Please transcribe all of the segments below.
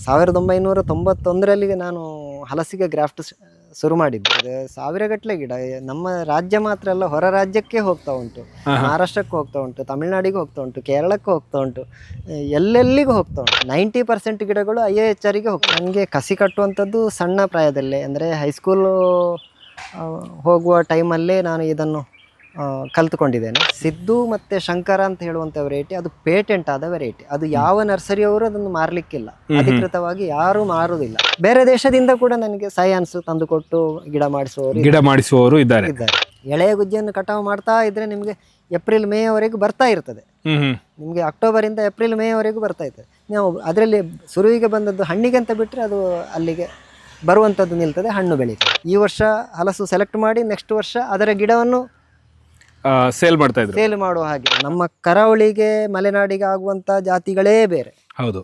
1991ರಲ್ಲಿ ನಾನು ಹಲಸಿಗೆ ಗ್ರಾಫ್ಟ್ ಶುರು ಮಾಡಿದ್ದು. ಅದು ಸಾವಿರಗಟ್ಟಲೆ ಗಿಡ ನಮ್ಮ ರಾಜ್ಯ ಮಾತ್ರ ಅಲ್ಲ, ಹೊರ ರಾಜ್ಯಕ್ಕೆ ಹೋಗ್ತಾ ಉಂಟು. ಮಹಾರಾಷ್ಟ್ರಕ್ಕೆ ಹೋಗ್ತಾ ಉಂಟು, ತಮಿಳ್ನಾಡಿಗೆ ಹೋಗ್ತಾ ಉಂಟು, ಕೇರಳಕ್ಕೆ ಹೋಗ್ತಾ ಉಂಟು, ಎಲ್ಲೆಲ್ಲಿಗೂ ಹೋಗ್ತಾ ಉಂಟು. 90% ಗಿಡಗಳು IIHRಗೆ ಹೋಗ್ತವೆ. ನನಗೆ ಕಸಿ ಕಟ್ಟುವಂಥದ್ದು ಸಣ್ಣ ಪ್ರಾಯದಲ್ಲೇ, ಅಂದರೆ ಹೈಸ್ಕೂಲು ಹೋಗುವ ಟೈಮಲ್ಲೇ ನಾನು ಇದನ್ನು ಕಲ್ತ್ಕೊಂಡಿದ್ದೇನೆ. ಸಿದ್ದು ಮತ್ತು ಶಂಕರ ಅಂತ ಹೇಳುವಂಥ ವೆರೈಟಿ, ಅದು ಪೇಟೆಂಟ್ ಆದ ವೆರೈಟಿ. ಅದು ಯಾವ ನರ್ಸರಿಯವರು ಅದನ್ನು ಮಾರಲಿಕ್ಕಿಲ್ಲ, ಅಧಿಕೃತವಾಗಿ ಯಾರೂ ಮಾರುವುದಿಲ್ಲ. ಬೇರೆ ದೇಶದಿಂದ ಕೂಡ ನನಗೆ ಸೈನ್ಸ್ ತಂದುಕೊಟ್ಟು ಗಿಡ ಮಾಡಿಸುವವರು ಇದ್ದಾರೆ. ಎಳೆಯ ಗುಜ್ಜೆಯನ್ನು ಕಟಾವು ಮಾಡ್ತಾ ಇದ್ರೆ ನಿಮಗೆ ಏಪ್ರಿಲ್ ಮೇವರೆಗೂ ಬರ್ತಾ ಇರ್ತದೆ. ನಿಮಗೆ ಅಕ್ಟೋಬರಿಂದ ಏಪ್ರಿಲ್ ಮೇವರೆಗೂ ಬರ್ತಾ ಇರ್ತದೆ. ನಾವು ಅದರಲ್ಲಿ ಸುರುವಿಗೆ ಬಂದದ್ದು ಹಣ್ಣಿಗೆ ಅಂತ ಬಿಟ್ಟರೆ ಅದು ಅಲ್ಲಿಗೆ ಬರುವಂಥದ್ದು ನಿಲ್ತದೆ, ಹಣ್ಣು ಬೆಳೀತದೆ. ಈ ವರ್ಷ ಹಲಸು ಸೆಲೆಕ್ಟ್ ಮಾಡಿ ನೆಕ್ಸ್ಟ್ ವರ್ಷ ಅದರ ಗಿಡವನ್ನು ಸೇಲ್ ಮಾಡ್ತಾ ಇದ್ರು. ಸೇಲ್ ಮಾಡುವ ಹಾಗೆ. ನಮ್ಮ ಕರಾವಳಿಗೆ ಮಲೆನಾಡಿಗೆ ಆಗುವಂಥ ಜಾತಿಗಳೇ ಬೇರೆ, ಹೌದು.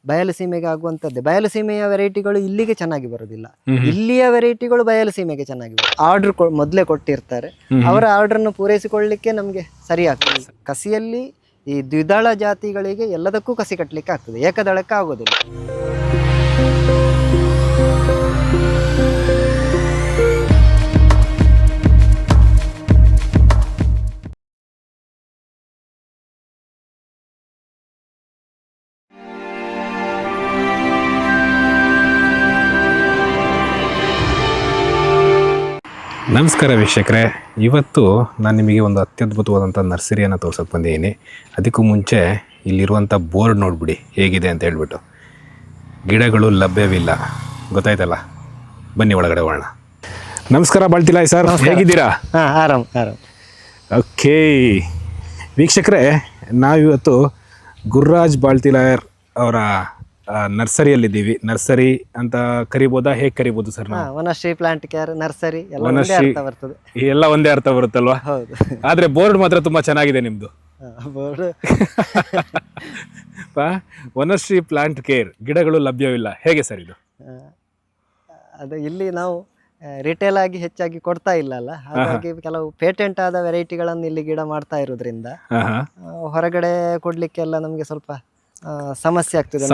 ಬಯಲು ಸೀಮೆಗೆ ಆಗುವಂಥದ್ದೇ. ಬಯಲು ಸೀಮೆಯ ವೆರೈಟಿಗಳು ಇಲ್ಲಿಗೆ ಚೆನ್ನಾಗಿ ಬರೋದಿಲ್ಲ, ಇಲ್ಲಿಯ ವೆರೈಟಿಗಳು ಬಯಲು ಸೀಮೆಗೆ ಚೆನ್ನಾಗಿ ಬರುತ್ತೆ. ಆರ್ಡರ್ ಮೊದಲೇ ಕೊಟ್ಟಿರ್ತಾರೆ, ಅವರ ಆರ್ಡರ್ನ್ನು ಪೂರೈಸಿಕೊಳ್ಳಲಿಕ್ಕೆ ನಮಗೆ ಸರಿ ಆಗ್ತದೆ. ಕಸಿಯಲ್ಲಿ ಈ ದ್ವಿದಳ ಜಾತಿಗಳಿಗೆ ಎಲ್ಲದಕ್ಕೂ ಕಸಿ ಕಟ್ಟಲಿಕ್ಕೆ ಆಗ್ತದೆ, ಏಕದಳಕ್ಕೆ ಆಗೋದಿಲ್ಲ. ನಮಸ್ಕಾರ ವೀಕ್ಷಕರೇ, ಇವತ್ತು ನಾನು ನಿಮಗೆ ಒಂದು ಅತ್ಯದ್ಭುತವಾದಂಥ ನರ್ಸರಿಯನ್ನು ತೋರ್ಸೋಕೆ ಬಂದಿದ್ದೀನಿ. ಅದಕ್ಕೂ ಮುಂಚೆ ಇಲ್ಲಿರುವಂಥ ಬೋರ್ಡ್ ನೋಡಿಬಿಡಿ ಹೇಗಿದೆ ಅಂತ ಹೇಳ್ಬಿಟ್ಟು. ಗಿಡಗಳು ಲಭ್ಯವಿಲ್ಲ, ಗೊತ್ತಾಯ್ತಲ್ಲ. ಬನ್ನಿ ಒಳಗಡೆ ಹೋಗೋಣ. ನಮಸ್ಕಾರ ಬಾಳ್ತಿಲಾಯ್ ಸರ್, ಹೇಗಿದ್ದೀರಾ? ಆರಾಮ್ ಆರಾಮ್. ಓಕೆ ವೀಕ್ಷಕರೇ, ನಾವಿವತ್ತು ಗುರುರಾಜ್ ಬಾಳ್ತಿಲಾಯರ್ ಅವರ ನರ್ಸರಿಯಲ್ಲಿದ್ದೀವಿ. ನರ್ಸರಿ ಅಂತ ಕರಿಬೋದಾ, ಹೇಗೆ ಕರಿಬೋದು sir? Vanashree plant care nursery ಎಲ್ಲ ಒಂದೇ ಅರ್ಥ ಬರುತ್ತಲ್ವಾ? ಹೌದು. ಆದ್ರೆ ಬೋರ್ಡ್ ಮಾತ್ರ ತುಂಬಾ ಚೆನ್ನಾಗಿದೆ ನಿಮ್ದು. ಬೋರ್ಡ್ ವನಶ್ರೀ ಪ್ಲಾಂಟ್ ಕೇರ್, ಗಿಡಗಳು ಲಭ್ಯವಿಲ್ಲ, ಹೇಗೆ ಸರ್ ಇದು? ಅದು ಇಲ್ಲಿ ನಾವು ರಿಟೇಲ್ ಆಗಿ ಹೆಚ್ಚಾಗಿ ಕೊಡ್ತಾ ಇಲ್ಲ ಅಲ್ಲ, ಹಾಗಾಗಿ ಕೆಲವು ಪೇಟೆಂಟ್ ಆದ ವೆರೈಟಿಗಳನ್ನು ಇಲ್ಲಿ ಗಿಡ ಮಾಡ್ತಾ ಇರೋದ್ರಿಂದ ಹೊರಗಡೆ ಕೊಡ್ಲಿಕ್ಕೆಲ್ಲ ನಮ್ಗೆ ಸ್ವಲ್ಪ ಸಮಸ್ಯೆ ಆಗ್ತದೆ.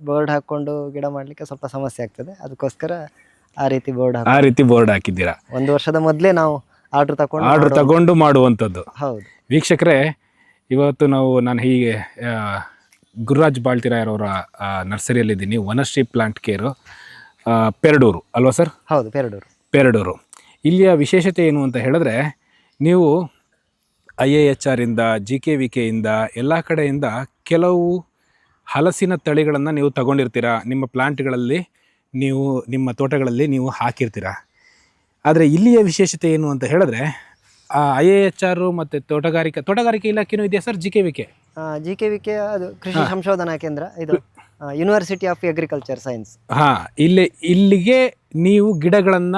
ಬೋರ್ಡ್ ಹಾಕೊಂಡು ಗಿಡ ಮಾಡ್ಲಿಕ್ಕೆ ಸ್ವಲ್ಪ ಸಮಸ್ಯೆ ಆಗ್ತದೆ, ಅದಕ್ಕೋಸ್ಕರ ಆ ರೀತಿ ಬೋರ್ಡ್ ಹಾಕಿದ್ದೀರಾ. ಒಂದು ವರ್ಷದ ಮೊದಲೇ ನಾವು ಆರ್ಡರ್ ತಗೊಂಡು ಮಾಡುವಂಥದ್ದು. ಹೌದು ವೀಕ್ಷಕರೇ, ಇವತ್ತು ನಾನು ಹೀಗೆ ಗುರುರಾಜ್ ಬಾಳ್ತಿರಾಯರ್ ಅವರ ನರ್ಸರಿಯಲ್ಲಿದ್ದೀನಿ. ವನಶ್ರೀ ಪ್ಲಾಂಟ್ ಕೇರು, ಪೆರಡೂರು ಅಲ್ವಾ ಸರ್? ಹೌದು, ಪೆರಡೂರು. ಇಲ್ಲಿಯ ವಿಶೇಷತೆ ಏನು ಅಂತ ಹೇಳಿದ್ರೆ, ನೀವು IIHR ಇಂದ, GKVK ಇಂದ, ಎಲ್ಲ ಕಡೆಯಿಂದ ಕೆಲವು ಹಲಸಿನ ತಳಿಗಳನ್ನು ನೀವು ತಗೊಂಡಿರ್ತೀರ, ನಿಮ್ಮ ಪ್ಲಾಂಟ್ಗಳಲ್ಲಿ ನೀವು ನಿಮ್ಮ ತೋಟಗಳಲ್ಲಿ ನೀವು ಹಾಕಿರ್ತೀರ. ಆದರೆ ಇಲ್ಲಿಯ ವಿಶೇಷತೆ ಏನು ಅಂತ ಹೇಳಿದ್ರೆ, IIHR ಮತ್ತು ತೋಟಗಾರಿಕೆ ಇಲಾಖೆನೂ ಇದೆಯಾ ಸರ್? GKVK ಅದು ಕೃಷಿ ಸಂಶೋಧನಾ ಕೇಂದ್ರ, ಇದು ಯೂನಿವರ್ಸಿಟಿ ಆಫ್ ಅಗ್ರಿಕಲ್ಚರ್ ಸೈನ್ಸ್. ಇಲ್ಲಿಗೆ ನೀವು ಗಿಡಗಳನ್ನ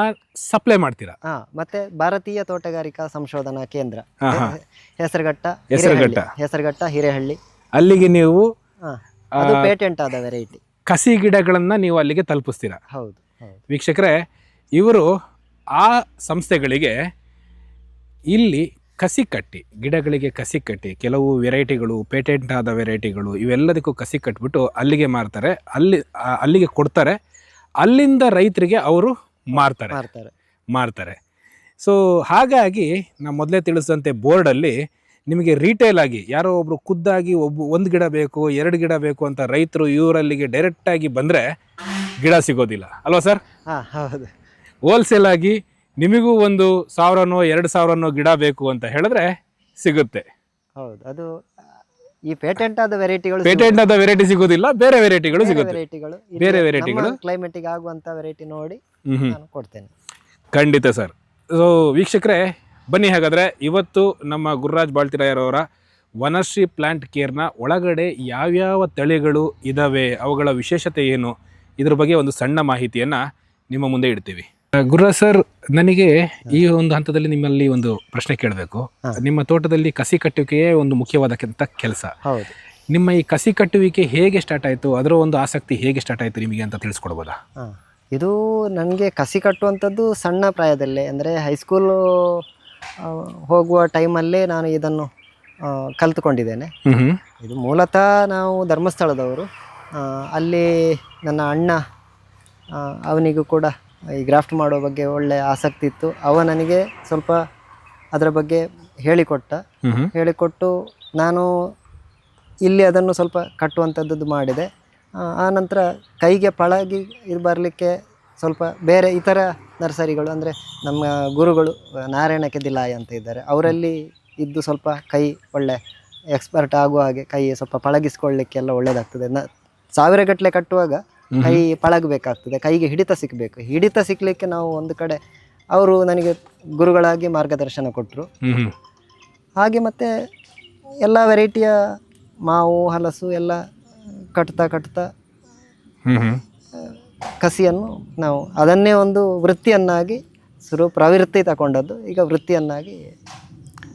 ಸಪ್ಲೈ ಮಾಡ್ತೀರಾ? ಮತ್ತೆ ಭಾರತೀಯ ತೋಟಗಾರಿಕಾ ಸಂಶೋಧನಾ ಕೇಂದ್ರ, ಹೆಸರುಘಟ್ಟ ಹಿರೇಹಳ್ಳಿ, ಅಲ್ಲಿಗೆ ನೀವು ಪೇಟೆಂಟ್ ಆದ ವೆರೈಟಿ ಕಸಿ ಗಿಡಗಳನ್ನ ನೀವು ಅಲ್ಲಿಗೆ ತಲುಪಿಸ್ತೀರಾ? ಹೌದು. ವೀಕ್ಷಕರೇ, ಇವರು ಆ ಸಂಸ್ಥೆಗಳಿಗೆ ಇಲ್ಲಿ ಗಿಡಗಳಿಗೆ ಕಸಿ ಕಟ್ಟಿ ಕೆಲವು ವೆರೈಟಿಗಳು, ಪೇಟೆಂಟ್ ಆದ ವೆರೈಟಿಗಳು, ಇವೆಲ್ಲದಕ್ಕೂ ಕಸಿ ಕಟ್ಬಿಟ್ಟು ಅಲ್ಲಿಗೆ ಮಾರ್ತಾರೆ, ಅಲ್ಲಿಗೆ ಕೊಡ್ತಾರೆ. ಅಲ್ಲಿಂದ ರೈತರಿಗೆ ಅವರು ಮಾರ್ತಾರೆ. ಸೊ ಹಾಗಾಗಿ ನಾನು ಮೊದಲೇ ತಿಳಿಸಿದಂತೆ ಬೋರ್ಡಲ್ಲಿ ನಿಮಗೆ ರೀಟೇಲ್ ಆಗಿ ಯಾರೋ ಒಬ್ರು ಖುದ್ದಾಗಿ ಒಂದು ಗಿಡ ಬೇಕು, 2 ಗಿಡ ಬೇಕು ಅಂತ ರೈತರು ಇವರಲ್ಲಿಗೆ ಡೈರೆಕ್ಟಾಗಿ ಬಂದರೆ ಗಿಡ ಸಿಗೋದಿಲ್ಲ ಅಲ್ವಾ ಸರ್? ಹೌದು. ಹೋಲ್ಸೇಲ್ ಆಗಿ ನಿಮಗೂ 1,000ನೋ 2,000ನೋ ಗಿಡ ಬೇಕು ಅಂತ ಹೇಳಿದ್ರೆ ಸಿಗುತ್ತೆ. ಹೌದು. ಅದು ಈ ಪೇಟೆಂಟ್ ಆದ ವೆರೈಟಿ ಸಿಗೋದಿಲ್ಲ, ಬೇರೆ ವೆರೈಟಿಗಳು ಸಿಗುತ್ತೆ. ಬೇರೆ ವೆರೈಟಿಗಳು ಕ್ಲೈಮೇಟಿಗೆ ಆಗುವಂತ ವೆರೈಟಿ ನೋಡಿ ನಾನು ಕೊಡ್ತೇನೆ. ಖಂಡಿತ ಸರ್. ಸೊ ವೀಕ್ಷಕರೇ, ಬನ್ನಿ ಹಾಗಾದರೆ ಇವತ್ತು ನಮ್ಮ ಗುರುರಾಜ್ ಬಾಳ್ತಿರಾಯರ್ ಅವರ ವನಶ್ರೀ ಪ್ಲಾಂಟ್ ಕೇರ್ನ ಒಳಗಡೆ ಯಾವ್ಯಾವ ತಳಿಗಳು ಇದ್ದಾವೆ, ಅವುಗಳ ವಿಶೇಷತೆ ಏನು, ಇದ್ರ ಬಗ್ಗೆ ಒಂದು ಸಣ್ಣ ಮಾಹಿತಿಯನ್ನು ನಿಮ್ಮ ಮುಂದೆ ಇಡ್ತೀವಿ. ಗುರುರಾಜ್ ಸರ್, ನನಗೆ ಈ ಒಂದು ಹಂತದಲ್ಲಿ ನಿಮ್ಮಲ್ಲಿ ಒಂದು ಪ್ರಶ್ನೆ ಕೇಳಬೇಕು. ನಿಮ್ಮ ತೋಟದಲ್ಲಿ ಕಸಿ ಕಟ್ಟುವಿಕೆಯೇ ಒಂದು ಮುಖ್ಯವಾದಂಥ ಕೆಲಸ. ನಿಮ್ಮ ಈ ಕಸಿ ಕಟ್ಟುವಿಕೆ ಹೇಗೆ ಸ್ಟಾರ್ಟ್ ಆಯಿತು, ಅದರ ಒಂದು ಆಸಕ್ತಿ ಹೇಗೆ ಸ್ಟಾರ್ಟ್ ಆಯಿತು ನಿಮಗೆ ಅಂತ ತಿಳಿಸ್ಕೊಡ್ಬೋದಾ? ಇದು ನನಗೆ ಕಸಿ ಕಟ್ಟುವಂಥದ್ದು ಸಣ್ಣ ಪ್ರಾಯದಲ್ಲೇ, ಅಂದರೆ ಹೈಸ್ಕೂಲು ಹೋಗುವ ಟೈಮಲ್ಲೇ ನಾನು ಇದನ್ನು ಕಲ್ತ್ಕೊಂಡಿದ್ದೇನೆ. ಇದು ಮೂಲತಃ ನಾವು ಧರ್ಮಸ್ಥಳದವರು, ಅಲ್ಲಿ ನನ್ನ ಅಣ್ಣ, ಅವನಿಗೂ ಕೂಡ ಈ ಗ್ರಾಫ್ಟ್ ಮಾಡೋ ಬಗ್ಗೆ ಒಳ್ಳೆ ಆಸಕ್ತಿ ಇತ್ತು. ಅವ ನನಗೆ ಸ್ವಲ್ಪ ಅದರ ಬಗ್ಗೆ ಹೇಳಿಕೊಟ್ಟು ನಾನು ಇಲ್ಲಿ ಅದನ್ನು ಸ್ವಲ್ಪ ಕಟ್ಟುವಂಥದ್ದು ಮಾಡಿದೆ. ಆನಂತರ ಕೈಗೆ ಪಳಗಿ ಇದು ಬರಲಿಕ್ಕೆ ಸ್ವಲ್ಪ ಬೇರೆ ಇತರ ನರ್ಸರಿಗಳು, ಅಂದರೆ ನಮ್ಮ ಗುರುಗಳು ನಾರಾಯಣ ಕೆದಿಲಾಯ ಅಂತ ಇದ್ದಾರೆ, ಅವರಲ್ಲಿ ಇದ್ದು ಸ್ವಲ್ಪ ಕೈ ಒಳ್ಳೆ ಎಕ್ಸ್ಪರ್ಟ್ ಆಗುವ ಹಾಗೆ ಕೈ ಸ್ವಲ್ಪ ಪಳಗಿಸ್ಕೊಳ್ಳಿಕ್ಕೆಲ್ಲ ಒಳ್ಳೆಯದಾಗ್ತದೆ. ಸಾವಿರಗಟ್ಟಲೆ ಕಟ್ಟುವಾಗ ಕೈ ಪಳಗಬೇಕಾಗ್ತದೆ, ಕೈಗೆ ಹಿಡಿತ ಸಿಕ್ಕಲಿಕ್ಕೆ ನಾವು ಒಂದು ಕಡೆ ಅವರು ನನಗೆ ಗುರುಗಳಾಗಿ ಮಾರ್ಗದರ್ಶನ ಕೊಟ್ಟರು. ಹಾಗೆ ಮತ್ತು ಎಲ್ಲ ವೆರೈಟಿಯ ಮಾವು ಹಲಸು ಎಲ್ಲ ಕಟ್ತಾ ಕಸಿಯನ್ನು ನಾವು ಅದನ್ನೇ ಒಂದು ವೃತ್ತಿಯನ್ನಾಗಿ ಪ್ರವೃತ್ತಿ ತಗೊಂಡದ್ದು, ಈಗ ವೃತ್ತಿಯನ್ನಾಗಿ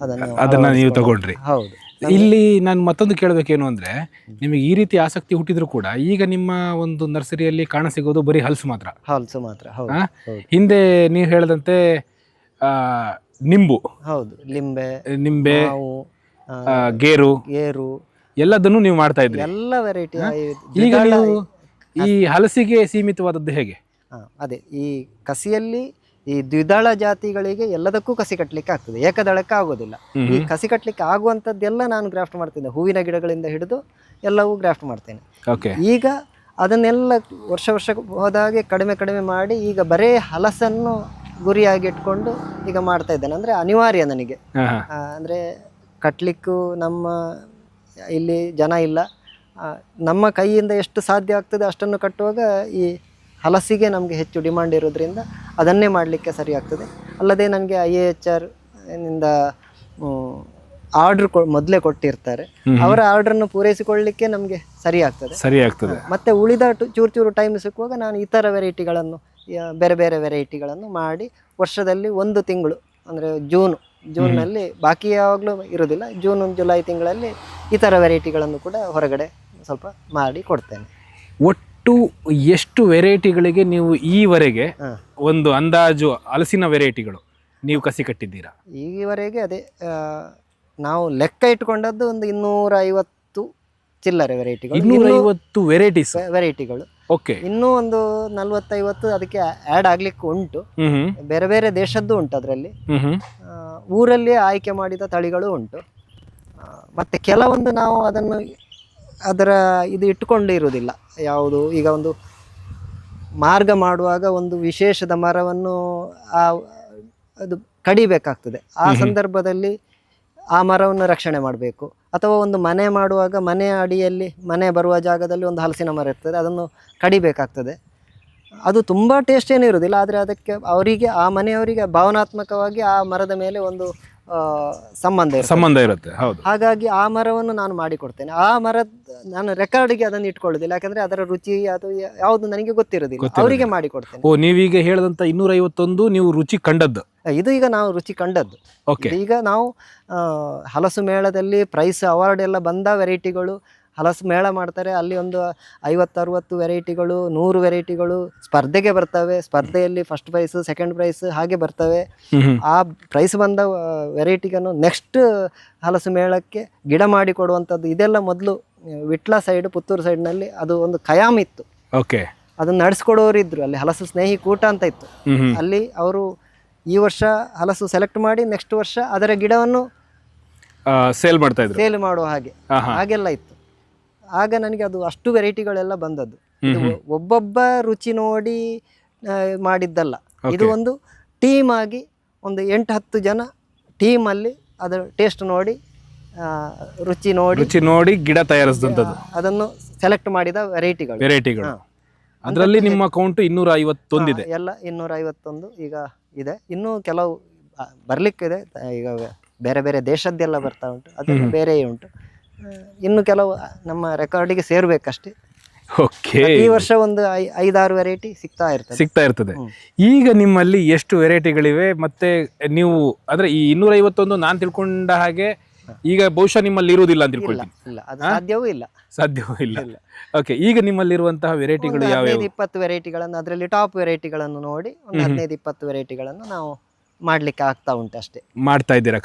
ಅದನ್ನು ನೀವು ತಗೊಂಡ್ರಿ. ಹೌದು. ಇಲ್ಲಿ ನಾನು ಮತ್ತೊಂದು ಕೇಳಬೇಕೇನು ಅಂದರೆ, ನಿಮಗೆ ಈ ರೀತಿ ಆಸಕ್ತಿ ಹುಟ್ಟಿದ್ರು ಕೂಡ ಈಗ ನಿಮ್ಮ ಒಂದು ನರ್ಸರಿಯಲ್ಲಿ ಕಾಣಸಿಗೋದು ಬರೀ ಹಲಸು ಮಾತ್ರ. ಹಿಂದೆ ನೀವು ಹೇಳಿದಂತೆ ನಿಂಬು, ಹೌದು, ನಿಂಬೆ, ಗೇರು ಎಲ್ಲದನ್ನು ನೀವು ಮಾಡ್ತಾ ಇದ್ರಿ, ಎಲ್ಲ ವೆರೈಟಿ. ಈಗ ನೀವು ಈ ಹಲಸಿಗೆ ಸೀಮಿತವಾದದ್ದು ಹೇಗೆ? ಅದೇ ಈ ಕಸಿಯಲ್ಲಿ ಈ ದ್ವಿದಳ ಜಾತಿಗಳಿಗೆ ಎಲ್ಲದಕ್ಕೂ ಕಸಿ ಕಟ್ಟಲಿಕ್ಕೆ ಆಗ್ತದೆ, ಏಕದಳಕ್ಕೆ ಆಗೋದಿಲ್ಲ. ಈ ಕಸಿ ಕಟ್ಟಲಿಕ್ಕೆ ಆಗುವಂಥದ್ದೆಲ್ಲ ನಾನು ಗ್ರಾಫ್ಟ್ ಮಾಡ್ತೇನೆ, ಹೂವಿನ ಗಿಡಗಳಿಂದ ಹಿಡಿದು ಎಲ್ಲವೂ ಗ್ರಾಫ್ಟ್ ಮಾಡ್ತೇನೆ. ಈಗ ಅದನ್ನೆಲ್ಲ ವರ್ಷ ಹೋದಾಗೆ ಕಡಿಮೆ ಮಾಡಿ ಈಗ ಬರೇ ಹಲಸನ್ನು ಗುರಿಯಾಗಿ ಇಟ್ಕೊಂಡು ಈಗ ಮಾಡ್ತಾ ಇದ್ದೇನೆ. ಅಂದರೆ ಅನಿವಾರ್ಯ ನನಗೆ, ಅಂದರೆ ಕಟ್ಟಲಿಕ್ಕೂ ನಮ್ಮ ಇಲ್ಲಿ ಜನ ಇಲ್ಲ, ನಮ್ಮ ಕೈಯಿಂದ ಎಷ್ಟು ಸಾಧ್ಯ ಆಗ್ತದೆ ಅಷ್ಟನ್ನು ಕಟ್ಟುವಾಗ ಈ ಹಲಸಿಗೆ ನಮಗೆ ಹೆಚ್ಚು ಡಿಮಾಂಡ್ ಇರೋದ್ರಿಂದ ಅದನ್ನೇ ಮಾಡಲಿಕ್ಕೆ ಸರಿ ಆಗ್ತದೆ. ಅಲ್ಲದೆ ನನಗೆ IAHR ನಿಂದ ಆರ್ಡ್ರ್ ಮೊದಲೇ ಕೊಟ್ಟಿರ್ತಾರೆ, ಅವರ ಆರ್ಡ್ರನ್ನು ಪೂರೈಸಿಕೊಳ್ಳಲಿಕ್ಕೆ ನಮಗೆ ಸರಿ ಆಗ್ತದೆ. ಮತ್ತು ಉಳಿದ ಚೂರು ಟೈಮ್ ಸಿಕ್ಕುವಾಗ ನಾನು ಇತರ ವೆರೈಟಿಗಳನ್ನು, ಬೇರೆ ವೆರೈಟಿಗಳನ್ನು ಮಾಡಿ ವರ್ಷದಲ್ಲಿ ಒಂದು ತಿಂಗಳು, ಅಂದರೆ ಜೂನ್ನಲ್ಲಿ ಬಾಕಿ ಯಾವಾಗಲೂ ಇರೋದಿಲ್ಲ, ಜುಲೈ ತಿಂಗಳಲ್ಲಿ ಇತರ ವೆರೈಟಿಗಳನ್ನು ಕೂಡ ಹೊರಗಡೆ ಸ್ವಲ್ಪ ಮಾಡಿ ಕೊಡ್ತೇನೆ. ಒಟ್ಟು ಎಷ್ಟು ವೆರೈಟಿಗಳಿಗೆ ನೀವು ಈವರೆಗೆ ಒಂದು ಅಂದಾಜು ಹಲಸಿನ ವೆರೈಟಿಗಳು ನೀವು ಕಸಿ ಕಟ್ಟಿದ್ದೀರಾ? ಈವರೆಗೆ ಅದೇ ನಾವು ಲೆಕ್ಕ ಇಟ್ಕೊಂಡದ್ದು ಒಂದು 250 ಚಿಲ್ಲರೆ ವೆರೈಟಿಗಳು. 250 ವೆರೈಟಿಗಳು. ಓಕೆ. ಇನ್ನೂ ಒಂದು 40-50 ಅದಕ್ಕೆ ಆ್ಯಡ್ ಆಗ್ಲಿಕ್ಕೆ ಉಂಟು. ಬೇರೆ ದೇಶದ್ದು ಉಂಟು ಅದರಲ್ಲಿ. ಊರಲ್ಲಿ ಆಯ್ಕೆ ಮಾಡಿದ ತಳಿಗಳು ಉಂಟು. ಮತ್ತು ಕೆಲವೊಂದು ನಾವು ಅದರ ಇದು ಇಟ್ಟುಕೊಂಡು ಇರುವುದಿಲ್ಲ. ಯಾವುದು ಈಗ ಒಂದು ಮಾರ್ಗ ಮಾಡುವಾಗ ಒಂದು ವಿಶೇಷದ ಮರವನ್ನು ಅದು ಕಡಿಬೇಕಾಗ್ತದೆ. ಆ ಸಂದರ್ಭದಲ್ಲಿ ಆ ಮರವನ್ನು ರಕ್ಷಣೆ ಮಾಡಬೇಕು. ಅಥವಾ ಒಂದು ಮನೆ ಮಾಡುವಾಗ ಮನೆಯ ಅಡಿಯಲ್ಲಿ, ಮನೆ ಬರುವ ಜಾಗದಲ್ಲಿ ಒಂದು ಹಲಸಿನ ಮರ ಇರ್ತದೆ, ಅದನ್ನು ಕಡಿಬೇಕಾಗ್ತದೆ. ಅದು ತುಂಬ ಟೇಸ್ಟ್ ಏನೂ ಇರೋದಿಲ್ಲ, ಆದರೆ ಅದಕ್ಕೆ ಆ ಮನೆಯವರಿಗೆ ಭಾವನಾತ್ಮಕವಾಗಿ ಆ ಮರದ ಮೇಲೆ ಒಂದು ಸಂಬಂಧ ಇರುತ್ತೆ. ಹಾಗಾಗಿ ಆ ಮರವನ್ನು ನಾನು ಮಾಡಿಕೊಡ್ತೇನೆ. ಆ ಮರದ ನಾನು ರೆಕಾರ್ಡಿಗೆ ಅದನ್ನು ಇಟ್ಕೊಳ್ಳೋದಿಲ್ಲ, ಯಾಕಂದ್ರೆ ಅದರ ರುಚಿ ಅದು ಯಾವುದು ನನಗೆ ಗೊತ್ತಿರೋದಿಲ್ಲ, ಅವರಿಗೆ ಮಾಡಿಕೊಡ್ತೇನೆ. ನೀವೀಗ ಹೇಳಿದಂತ 251 ನೀವು ರುಚಿ ಕಂಡದ್ದು? ಇದು ಈಗ ನಾವು ರುಚಿ ಕಂಡದ್ದು. ಈಗ ನಾವು ಹಲಸು ಮೇಳದಲ್ಲಿ ಪ್ರೈಸ್ ಅವಾರ್ಡ್ ಎಲ್ಲ ಬಂದ ವೆರೈಟಿಗಳು, ಹಲಸು ಮೇಳ ಮಾಡ್ತಾರೆ, ಅಲ್ಲಿ ಒಂದು 50-60 ವೆರೈಟಿಗಳು, 100 ವೆರೈಟಿಗಳು ಸ್ಪರ್ಧೆಗೆ ಬರ್ತವೆ. ಸ್ಪರ್ಧೆಯಲ್ಲಿ ಫಸ್ಟ್ ಪ್ರೈಸ್, ಸೆಕೆಂಡ್ ಪ್ರೈಸ್ ಹಾಗೆ ಬರ್ತವೆ. ಆ ಪ್ರೈಸ್ ಬಂದ ವೆರೈಟಿಗನ್ನು ನೆಕ್ಸ್ಟ್ ಹಲಸು ಮೇಳಕ್ಕೆ ಗಿಡ ಮಾಡಿ ಕೊಡುವಂಥದ್ದು, ಇದೆಲ್ಲ ಮೊದಲು ವಿಟ್ಲ ಸೈಡ್, ಪುತ್ತೂರು ಸೈಡ್ನಲ್ಲಿ ಅದು ಒಂದು ಖಯಾಮ್ ಇತ್ತು. ಅದನ್ನು ನಡೆಸ್ಕೊಡೋರು ಇದ್ರು. ಅಲ್ಲಿ ಹಲಸು ಸ್ನೇಹಿ ಕೂಟ ಅಂತ ಇತ್ತು. ಅಲ್ಲಿ ಅವರು ಈ ವರ್ಷ ಹಲಸು ಸೆಲೆಕ್ಟ್ ಮಾಡಿ ನೆಕ್ಸ್ಟ್ ವರ್ಷ ಅದರ ಗಿಡವನ್ನು ಸೇಲ್ ಮಾಡುವ ಹಾಗೆಲ್ಲ ಇತ್ತು. ಆಗ ನನಗೆ ಅದು ಅಷ್ಟು ವೆರೈಟಿಗಳೆಲ್ಲ ಬಂದದ್ದು. ಒಬ್ಬೊಬ್ಬ ರುಚಿ ನೋಡಿ ಮಾಡಿದ್ದಲ್ಲ, ಇದು ಒಂದು ಟೀಮ್ ಆಗಿ ಒಂದು 8-10 ಜನ ಟೀಮಲ್ಲಿ ಅದರ ಟೇಸ್ಟ್ ನೋಡಿ, ರುಚಿ ನೋಡಿ ಗಿಡ ತಯಾರಿಸಿದಂಥದ್ದು, ಅದನ್ನು ಸೆಲೆಕ್ಟ್ ಮಾಡಿದ ವೆರೈಟಿಗಳು. ಅದರಲ್ಲಿ ನಿಮ್ಮ ಕೌಂಟ್ 251 ಇದೆ. ಎಲ್ಲ 251 ಈಗ ಇದೆ. ಇನ್ನೂ ಕೆಲವು ಬರ್ಲಿಕ್ಕಿದೆ. ಈಗ ಬೇರೆ ದೇಶದ್ದೆಲ್ಲ ಬರ್ತಾ ಉಂಟು, ಅದು ಬೇರೆ ಉಂಟು. ಇನ್ನು ಕೆಲವು ನಮ್ಮ ರೆಕಾರ್ಡಿಗೆ ಸೇರ್ಬೇಕಷ್ಟೇ. ಈ ವರ್ಷ ಒಂದು 5-6 ವೆರೈಟಿ ಸಿಗ್ತಾ ಇರ್ತದೆ. ಈಗ ನಿಮ್ಮಲ್ಲಿ ಎಷ್ಟು ವೆರೈಟಿಗಳಿವೆ? ಮತ್ತೆ ನೀವು ಅಂದ್ರೆ ಈ 251 ನಾನು ತಿಳ್ಕೊಂಡ ಹಾಗೆ ಈಗ ಬಹುಶಃ ನಿಮ್ಮಲ್ಲಿ ಇರುವುದಿಲ್ಲ ಅಂತ ತಿಳ್ಕೊಳ್ತೀನಿ. ಸಾಧ್ಯವೂ ಇಲ್ಲ. ಓಕೆ, ಈಗ ನಿಮ್ಮಲ್ಲಿರುವಂತಹ ವೆರೈಟಿಗಳು ಯಾವ? 15-20 ವೆರೈಟಿಗಳನ್ನು, ಅದರಲ್ಲಿ ಟಾಪ್ ವೆರೈಟಿಗಳನ್ನು ನೋಡಿ ಒಂದು 15-20 ವೆರೈಟಿಗಳನ್ನು ನಾವು ಮಾಡ್ಲಿಕ್ಕೆ ಆಗ್ತಾ ಉಂಟು ಅಷ್ಟೇ. ಮಾಡ್ತಾ ಇದ್ದೀರಾ?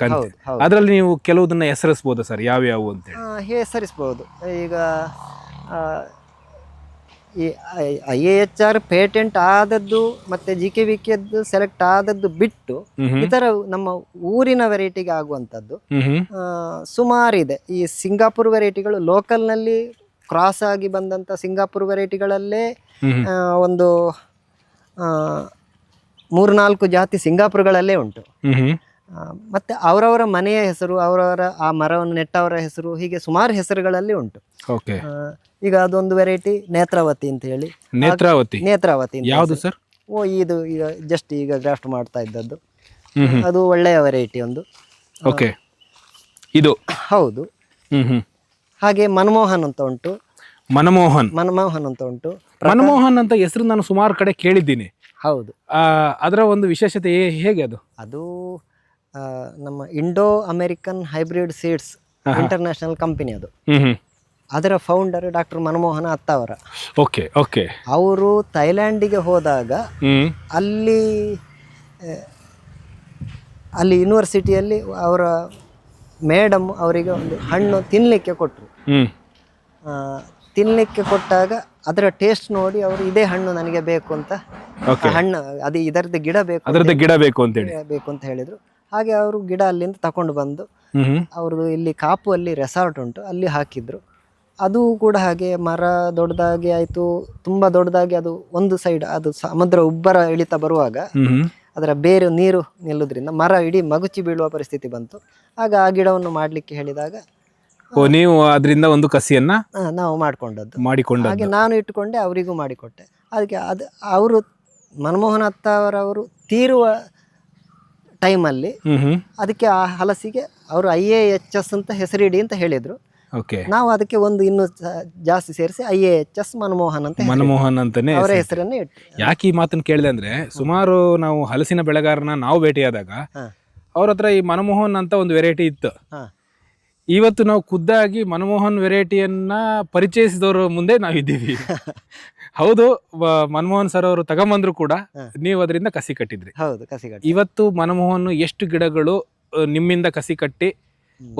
ಅದರಲ್ಲಿ ನೀವು ಕೆಲವುದನ್ನ ಹೆಸರಿಸಬಹುದು ಸರ್, ಯಾವ್ಯಾವು ಅಂತ ಹೇಳಿ? ಹೆಸರಿಸಬಹುದು. ಈಗ ಈ IAHR ಪೇಟೆಂಟ್ ಆದದ್ದು ಮತ್ತು GKVKದ್ದು ಸೆಲೆಕ್ಟ್ ಆದದ್ದು ಬಿಟ್ಟು ಇತರ ನಮ್ಮ ಊರಿನ ವೆರೈಟಿಗೆ ಆಗುವಂಥದ್ದು ಸುಮಾರಿದೆ. ಈ ಸಿಂಗಾಪುರ್ ವೆರೈಟಿಗಳು ಲೋಕಲ್ನಲ್ಲಿ ಕ್ರಾಸ್ ಆಗಿ ಬಂದಂಥ ಸಿಂಗಾಪುರ್ ವೆರೈಟಿಗಳಲ್ಲೇ ಒಂದು 3-4 ಜಾತಿ ಸಿಂಗಾಪುರ್ಗಳಲ್ಲೇ ಉಂಟು. ಮತ್ತು ಅವರವರ ಮನೆಯ ಹೆಸರು, ಅವರವರ ಆ ಮರವನ್ನು ನೆಟ್ಟವರ ಹೆಸರು, ಹೀಗೆ ಸುಮಾರು ಹೆಸರುಗಳಲ್ಲಿ ಉಂಟು. ಈಗ ಅದೊಂದು ವೆರೈಟಿ ನೇತ್ರಾವತಿ ಅಂತ ಹೇಳಿ. ನೇತ್ರಾವತಿ ಯಾವುದು ಸರ್? ಇದು ಈಗ ಜಸ್ಟ್ ಈಗ ಗ್ರಾಫ್ಟ್ ಮಾಡ್ತಾ ಇದ್ದದ್ದು. ಅದು ಒಳ್ಳೆಯ ವೆರೈಟಿ ಒಂದು. ಇದು ಹೌದು. ಹಾಗೆ ಮನಮೋಹನ್ ಅಂತ ಉಂಟು. ಮನಮೋಹನ್ ಅಂತ ಉಂಟು. ಮನಮೋಹನ್ ಅಂತ ಹೆಸರು ನಾನು ಸುಮಾರು ಕಡೆ ಕೇಳಿದ್ದೀನಿ. ಹೌದು. ಅದರ ಒಂದು ವಿಶೇಷತೆ ಹೇಗೆ? ಅದು ನಮ್ಮ Indo American hybrid seeds international company. ಅದು ಅದರ ಫೌಂಡರ್ ಡಾಕ್ಟರ್ ಮನಮೋಹನ ಅತ್ತಾವರ. ಅವರು ಥೈಲ್ಯಾಂಡಿಗೆ ಹೋದಾಗ ಅಲ್ಲಿ ಯೂನಿವರ್ಸಿಟಿಯಲ್ಲಿ ಅವರ ಮೇಡಮ್ ಅವರಿಗೆ ಒಂದು ಹಣ್ಣು ತಿನ್ನಲಿಕ್ಕೆ ಕೊಟ್ಟರು. ತಿನ್ನಲಿಕ್ಕೆ ಕೊಟ್ಟಾಗ ಅದರ ಟೇಸ್ಟ್ ನೋಡಿ ಅವರು ಇದೇ ಹಣ್ಣು ನನಗೆ ಬೇಕು ಅಂತ, ಹಣ್ಣು ಅದು ಇದರದ್ದು ಗಿಡ ಬೇಕು ಅಂತ ಹೇಳಿದ್ರು. ಹಾಗೆ ಅವರು ಗಿಡ ಅಲ್ಲಿಂದ ತಕೊಂಡು ಬಂದು ಅವ್ರದ್ದು ಇಲ್ಲಿ ಕಾಪು ಅಲ್ಲಿ ರೆಸಾರ್ಟ್ ಉಂಟು, ಅಲ್ಲಿ ಹಾಕಿದ್ರು. ಅದು ಕೂಡ ಹಾಗೆ ಮರ ದೊಡ್ಡದಾಗಿ ಆಯಿತು, ತುಂಬ ದೊಡ್ಡದಾಗಿ. ಅದು ಒಂದು ಸೈಡ್ ಅದು ಸಮುದ್ರ ಉಬ್ಬರ ಇಳಿತ ಬರುವಾಗ ಅದರ ಬೇರೆ ನೀರು ನಿಲ್ಲುವುದರಿಂದ ಮರ ಇಡೀ ಮಗುಚಿ ಬೀಳುವ ಪರಿಸ್ಥಿತಿ ಬಂತು. ಆಗ ಆ ಗಿಡವನ್ನು ಮಾಡಲಿಕ್ಕೆ ಹೇಳಿದಾಗ ನೀವು ಅದರಿಂದ ಒಂದು ಕಸಿಯನ್ನ ನಾವು ಮಾಡಿಕೊಂಡದ್ದು. ಹಾಗೆ ನಾನು ಇಟ್ಟುಕೊಂಡೆ, ಅವರಿಗೂ ಮಾಡಿಕೊಟ್ಟೆ. ಅದಕ್ಕೆ ಅವರು ಮನಮೋಹನ್ ಅತ್ತಾವರವರು ತೀರುವ ಟೈಮಲ್ಲಿ ಅದಕ್ಕೆ ಆ ಹಲಸಿಗೆ ಅವರು IAHS ಅಂತ ಹೆಸರಿಡಿ ಅಂತ ಹೇಳಿದ್ರು. ನಾವು ಅದಕ್ಕೆ ಒಂದು ಇನ್ನು ಜಾಸ್ತಿ ಸೇರಿಸಿ IAHS ಮನಮೋಹನ್ ಅಂತಾನೆ ಅವರ ಹೆಸರನ್ನೇ ಇಟ್ಟು. ಯಾಕೆ ಈ ಮಾತನ್ನು ಕೇಳಿದೆ ಅಂದ್ರೆ, ಸುಮಾರು ನಾವು ಹಲಸಿನ ಬೆಳೆಗಾರನ ನಾವು ಭೇಟಿಯಾದಾಗ ಅವ್ರ ಹತ್ರ ಈ ಮನಮೋಹನ್ ಅಂತ ಒಂದು ವೆರೈಟಿ ಇತ್ತು. ಇವತ್ತು ನಾವು ಖುದ್ದಾಗಿ ಮನಮೋಹನ್ ವೆರೈಟಿಯನ್ನ ಪರಿಚಯಿಸಿದವರು ಮುಂದೆ ನಾವಿದ್ದೀವಿ. ಹೌದು, ಮನಮೋಹನ್ ಸರ್ ಅವರು ತಗೊಂಬಂದ್ರು ಕೂಡ ನೀವು ಅದರಿಂದ ಕಸಿ ಕಟ್ಟಿದ್ರಿ. ಇವತ್ತು ಮನಮೋಹನ್ ಎಷ್ಟು ಗಿಡಗಳು ನಿಮ್ಮಿಂದ ಕಸಿ ಕಟ್ಟಿ